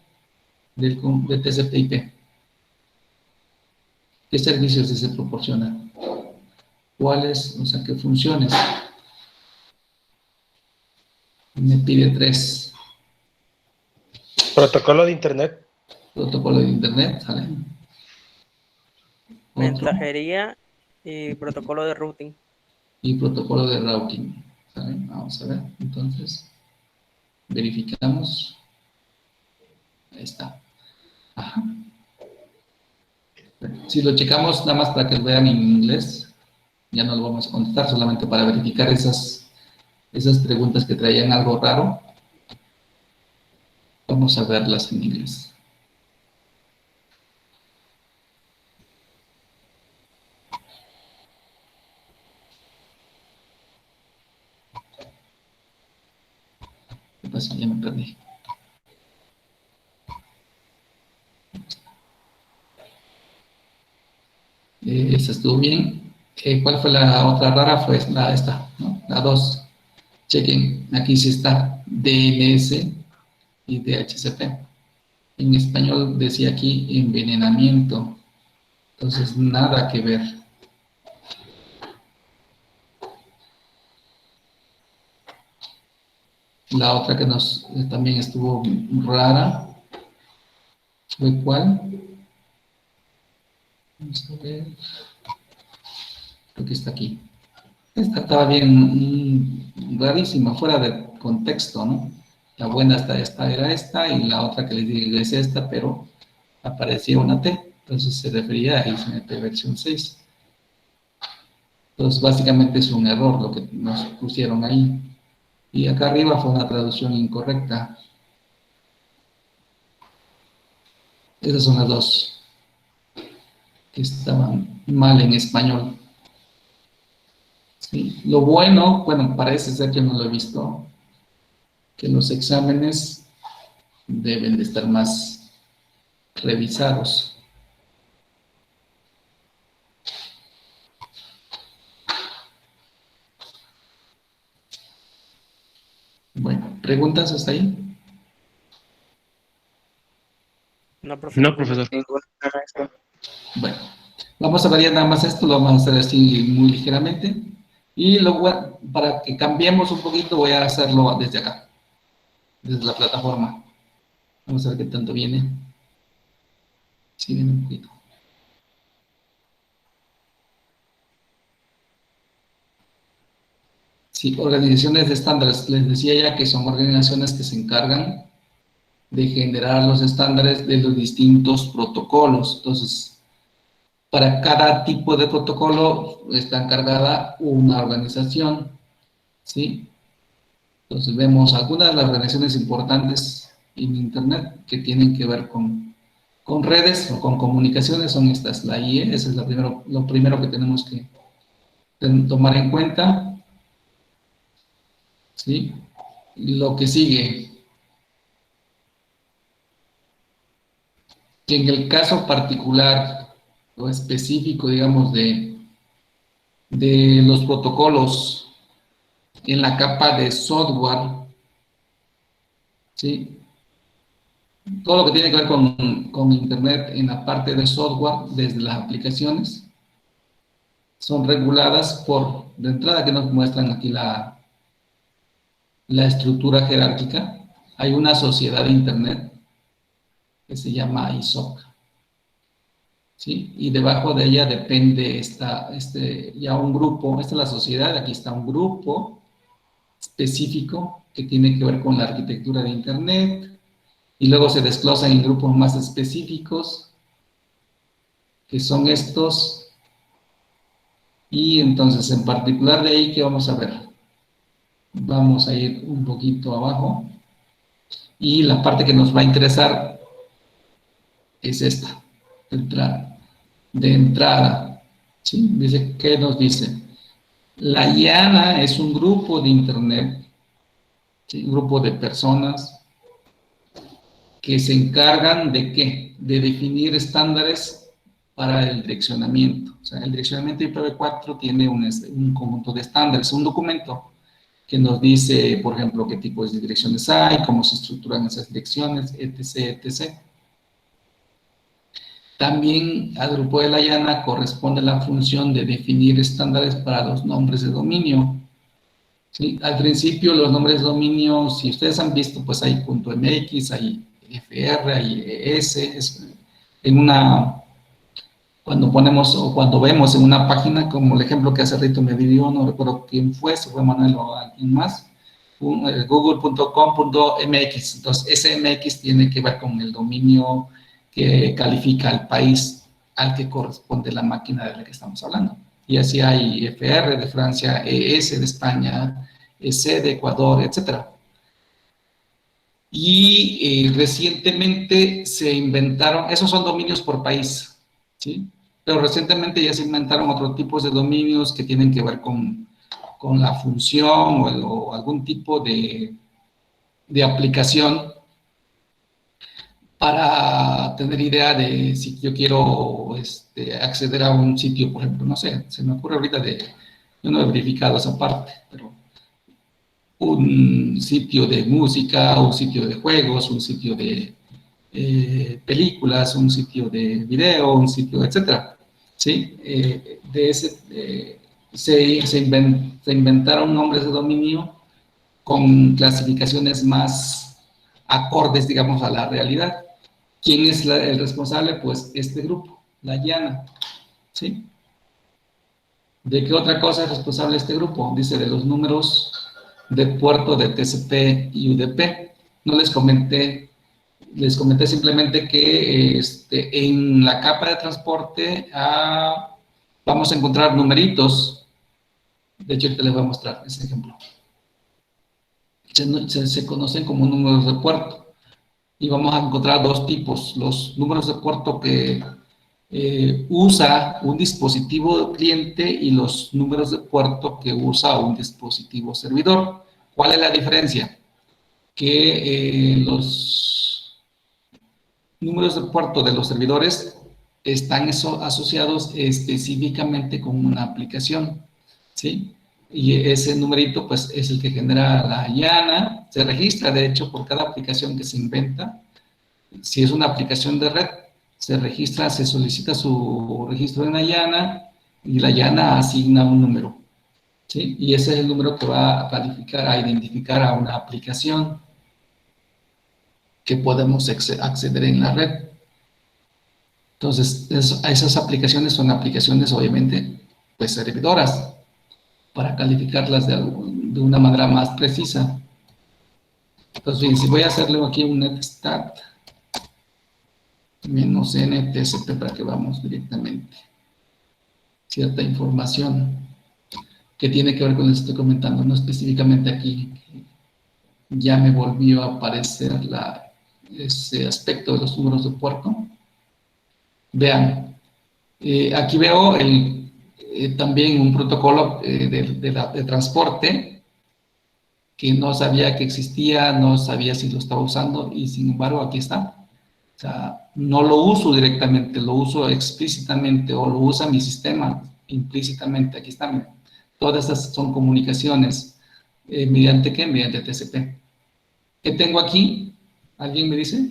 de TCP/IP? ¿Qué servicios se proporcionan? ¿Cuáles? O sea, ¿qué funciones? Me pide 3. Protocolo de Internet. Protocolo de Internet, ¿sale? Otro. Mensajería y protocolo de routing. Y protocolo de routing, ¿sale? Vamos a ver, entonces, verificamos. Ahí está. Ajá. Si lo checamos nada más para que lo vean en inglés, ya no lo vamos a contestar, solamente para verificar esas preguntas que traían algo raro. Vamos a verlas en inglés. ¿Qué pasó? Ya me perdí. Esa estuvo bien. ¿Cuál fue la otra rara? Fue esta, ¿no? La 2. Chequen, aquí sí está DNS y DHCP. En español decía aquí envenenamiento. Entonces, nada que ver. La otra que también estuvo rara fue ¿cuál? Vamos a ver. Creo que está aquí. Esta estaba bien rarísima, fuera de contexto, ¿no? La buena era esta, y la otra que les digo es esta, pero aparecía una T, entonces se refería a ISMP versión 6. Entonces, básicamente es un error lo que nos pusieron ahí. Y acá arriba fue una traducción incorrecta. Esas son las dos que estaban mal en español. Sí. Lo bueno, parece ser que no lo he visto, que los exámenes deben de estar más revisados. Bueno, ¿preguntas hasta ahí? No, profe. No, profesor. Ninguna, maestro. Bueno, vamos a ver ya nada más esto, lo vamos a hacer así muy ligeramente. Y luego, para que cambiemos un poquito, voy a hacerlo desde acá, desde la plataforma. Vamos a ver qué tanto viene. Sí, viene un poquito. Sí, organizaciones de estándares. Les decía ya que son organizaciones que se encargan de generar los estándares de los distintos protocolos. Entonces, para cada tipo de protocolo está encargada una organización, ¿sí? Entonces vemos algunas de las organizaciones importantes en Internet que tienen que ver con redes o con comunicaciones, son estas. La IE, ese es lo primero que tenemos que tomar en cuenta, ¿sí? Lo que sigue, que en el caso particular o específico, digamos, de los protocolos en la capa de software, ¿sí? Todo lo que tiene que ver con Internet en la parte de software, desde las aplicaciones, son reguladas de entrada que nos muestran aquí la estructura jerárquica. Hay una sociedad de Internet que se llama ISOC, ¿sí? Y debajo de ella depende ya un grupo, esta es la sociedad, aquí está un grupo específico que tiene que ver con la arquitectura de Internet, y luego se desglosan en grupos más específicos, que son estos, y entonces en particular de ahí, ¿qué vamos a ver? Vamos a ir un poquito abajo, y la parte que nos va a interesar es esta, de entrada, ¿sí? Dice, ¿qué nos dice? La IANA es un grupo de Internet, ¿sí? Un grupo de personas que se encargan de ¿qué? De definir estándares para el direccionamiento. O sea, el direccionamiento IPv4 tiene un conjunto de estándares, un documento que nos dice, por ejemplo, qué tipos de direcciones hay, cómo se estructuran esas direcciones, etc., etc. También al grupo de la IANA corresponde la función de definir estándares para los nombres de dominio. ¿Sí? Al principio los nombres de dominio, si ustedes han visto, pues hay .mx, hay FR, hay ES, cuando ponemos o cuando vemos en una página, como el ejemplo que hace rato me dio, no recuerdo quién fue, si fue Manuel o alguien más, google.com.mx, entonces ese MX tiene que ver con el dominio que califica al país al que corresponde la máquina de la que estamos hablando. Y así hay FR de Francia, ES de España, EC de Ecuador, etc. Y recientemente se inventaron, esos son dominios por país, ¿sí? Pero recientemente ya se inventaron otros tipos de dominios que tienen que ver con la función o algún tipo de aplicación para tener idea de si yo quiero acceder a un sitio, por ejemplo, no sé, se me ocurre ahorita yo no he verificado esa parte, pero un sitio de música, un sitio de juegos, un sitio de películas, un sitio de video, un sitio, etcétera, ¿sí? Se inventaron nombres de dominio con clasificaciones más acordes, digamos, a la realidad. ¿Quién es el responsable? Pues este grupo, la IANA, ¿sí? ¿De qué otra cosa es responsable este grupo? Dice de los números de puerto de TCP y UDP. No les comenté simplemente que en la capa de transporte vamos a encontrar numeritos. De hecho, ahorita les voy a mostrar ese ejemplo. Se conocen como números de puerto. Y vamos a encontrar dos tipos, los números de puerto que usa un dispositivo cliente y los números de puerto que usa un dispositivo servidor. ¿Cuál es la diferencia? Que los números de puerto de los servidores están asociados específicamente con una aplicación, ¿sí? y ese numerito pues es el que genera la IANA, se registra de hecho por cada aplicación que se inventa. Si es una aplicación de red, se registra, se solicita su registro en la IANA y la IANA asigna un número, ¿sí? Y ese es el número que va a calificar, a identificar a una aplicación que podemos acceder en la red. Entonces, esas aplicaciones son aplicaciones, obviamente, pues servidoras, para calificarlas de una manera más precisa. Entonces, bien, si voy a hacerle aquí un netstat menos ntsp para que vamos directamente cierta información que tiene que ver con lo que estoy comentando, no específicamente aquí. Ya me volvió a aparecer ese aspecto de los números de puerto. Vean, aquí veo también un protocolo de transporte que no sabía que existía, no sabía si lo estaba usando y sin embargo aquí está. O sea, no lo uso directamente, lo uso explícitamente o lo usa mi sistema implícitamente. Aquí están. Todas estas son comunicaciones. ¿Mediante qué? Mediante TCP. ¿Qué tengo aquí? ¿Alguien me dice?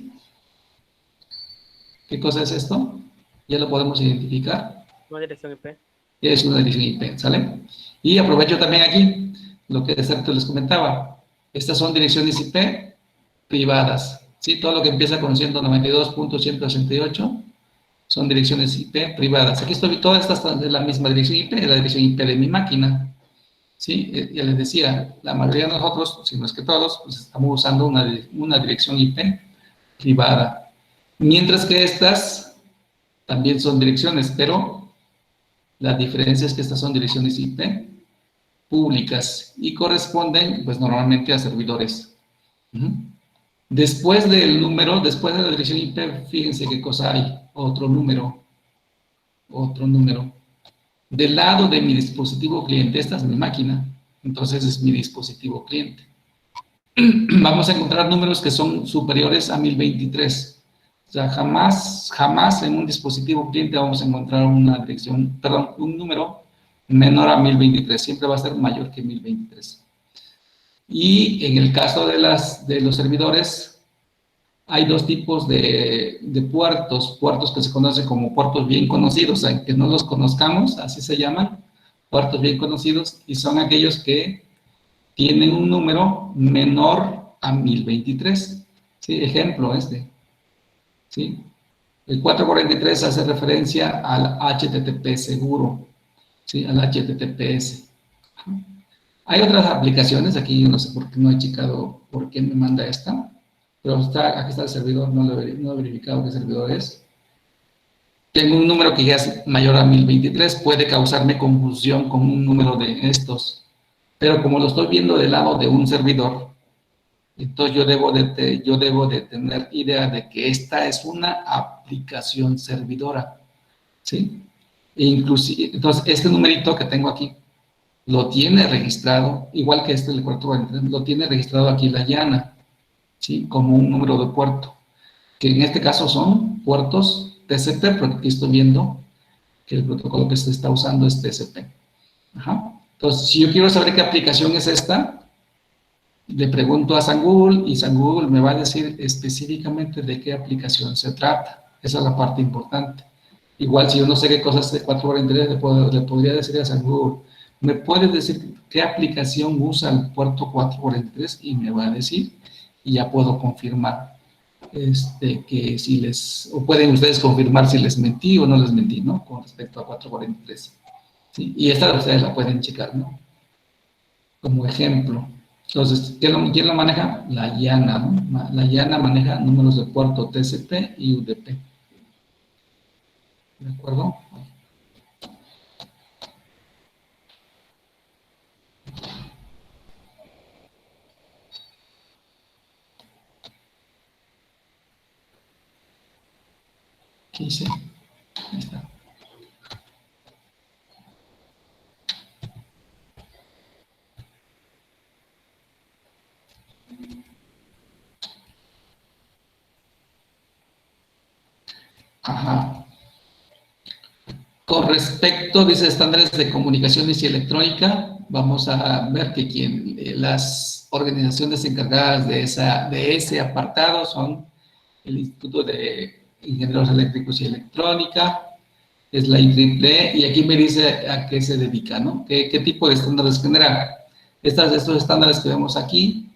¿Qué cosa es esto? Ya lo podemos identificar. Una dirección IP. Es una dirección IP, ¿sale? Y aprovecho también aquí lo que de cierto les comentaba. Estas son direcciones IP privadas, ¿sí? Todo lo que empieza con 192.168 son direcciones IP privadas. Aquí estoy, todas estas están de la misma dirección IP, la dirección IP de mi máquina, ¿sí? Ya les decía, la mayoría de nosotros, si no es que todos, pues estamos usando una dirección IP privada. Mientras que estas también son direcciones, pero la diferencia es que estas son direcciones IP públicas y corresponden, pues, normalmente a servidores. Después del número, después de la dirección IP, fíjense qué cosa hay. Otro número. Del lado de mi dispositivo cliente, esta es mi máquina, entonces es mi dispositivo cliente. Vamos a encontrar números que son superiores a 1023. O sea, jamás en un dispositivo cliente vamos a encontrar una dirección, perdón, un número menor a 1023. Siempre va a ser mayor que 1023. Y en el caso de los servidores, hay dos tipos de puertos que se conocen como puertos bien conocidos, aunque no los conozcamos, así se llaman, puertos bien conocidos, y son aquellos que tienen un número menor a 1023. ¿Sí? Ejemplo ¿sí? El 443 hace referencia al HTTP seguro, ¿sí? Al HTTPS. Hay otras aplicaciones, aquí no sé por qué no he checado por qué me manda esta, pero aquí está el servidor, no he verificado qué servidor es. Tengo un número que ya es mayor a 1023, puede causarme confusión con un número de estos, pero como lo estoy viendo del lado de un servidor, entonces yo debo de tener idea de que esta es una aplicación servidora, ¿sí? E inclusive, entonces este numerito que tengo aquí, lo tiene registrado, igual que el 443, lo tiene registrado aquí la IANA, ¿sí? Como un número de puerto, que en este caso son puertos TCP, porque aquí estoy viendo que el protocolo que se está usando es TCP. Ajá. Entonces, si yo quiero saber qué aplicación es esta, le pregunto a San Google y San Google me va a decir específicamente de qué aplicación se trata. Esa es la parte importante. Igual si yo no sé qué cosas de 443, le podría decir a San Google, ¿me puedes decir qué aplicación usa el puerto 443? Y me va a decir, y ya puedo confirmar que si o pueden ustedes confirmar si les mentí o no les mentí, ¿no? Con respecto a 443. ¿Sí? Y esta ustedes la pueden checar, ¿no? Como ejemplo. Entonces, ¿quién lo maneja? La IANA, ¿no? La IANA maneja números de puerto TCP y UDP. ¿De acuerdo? ¿Qué hice? Ahí está. Ajá. Con Con respecto, dice, estándares de comunicaciones y electrónica, vamos a ver que las organizaciones encargadas de ese apartado son el Instituto de Ingenieros Eléctricos y Electrónica, es la IEEE, y aquí me dice a qué se dedica, ¿no? ¿Qué tipo de estándares genera? Estos estándares que vemos aquí,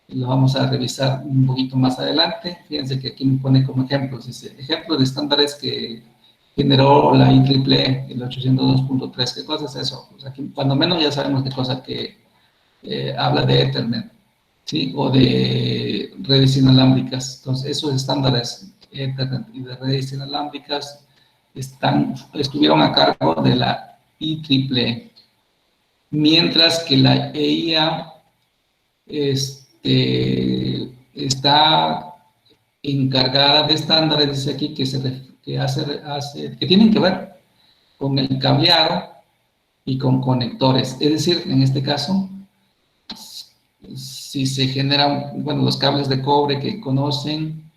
los vamos a revisar un poquito más adelante. Fíjense que aquí me pone como ejemplos, dice, ejemplos de estándares que generó la IEEE, el 802.3. ¿Qué cosa es eso? Pues aquí, cuando menos ya sabemos qué cosa que habla de Ethernet, ¿sí? O de redes inalámbricas. Entonces, esos estándares Ethernet y de redes inalámbricas estuvieron a cargo de la IEEE, mientras que la EIA está encargada de estándares, dice aquí, que tienen que ver con el cableado y con conectores. Es decir, en este caso, si se generan, bueno, los cables de cobre que conocen,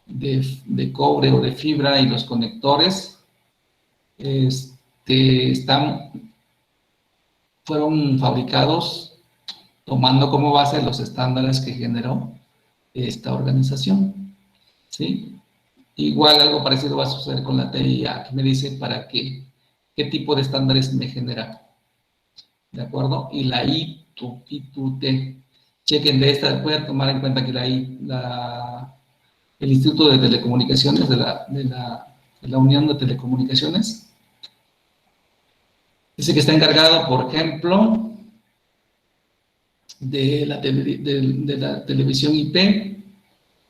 de cobre o de fibra, y los conectores, fueron fabricados tomando como base los estándares que generó esta organización, ¿sí? Igual algo parecido va a suceder con la TIA, que me dice qué tipo de estándares me genera, ¿de acuerdo? Y la I2T, chequen de esta, voy a tomar en cuenta que el Instituto de Telecomunicaciones, de la Unión de Telecomunicaciones, dice que está encargado, por ejemplo, de la televisión IP,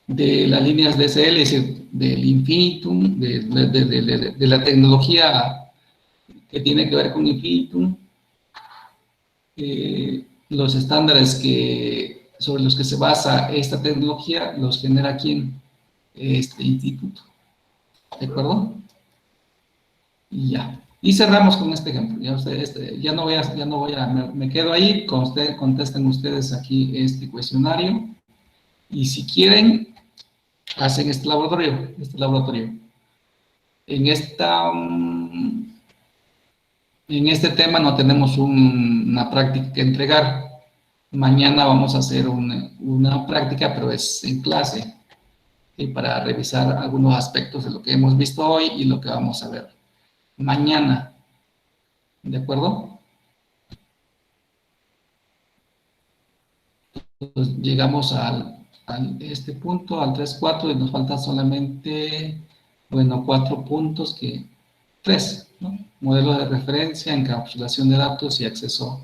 de las líneas DSL, es decir, del Infinitum, de la tecnología que tiene que ver con Infinitum, los estándares sobre los que se basa esta tecnología los genera ¿quién? Este instituto, ¿de acuerdo? Y ya. Y cerramos con este ejemplo. Me quedo ahí, contesten ustedes aquí este cuestionario, y si quieren, hacen este laboratorio. En este tema no tenemos una práctica que entregar. Mañana vamos a hacer una práctica, pero es en clase, ¿sí? Para revisar algunos aspectos de lo que hemos visto hoy y lo que vamos a ver mañana, ¿de acuerdo? Entonces, llegamos este punto, al 3.4, y nos faltan solamente, bueno, 4 puntos, 3, ¿no? Modelo de referencia, encapsulación de datos y acceso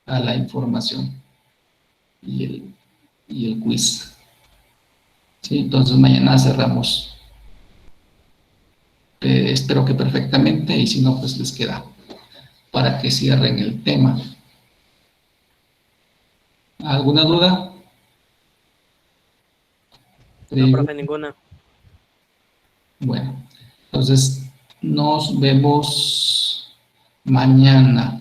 a la información, y el quiz. ¿Sí? Entonces mañana cerramos. Espero que perfectamente, y si no, pues les queda para que cierren el tema. ¿Alguna duda? No, profe, ninguna. Bueno, entonces nos vemos mañana.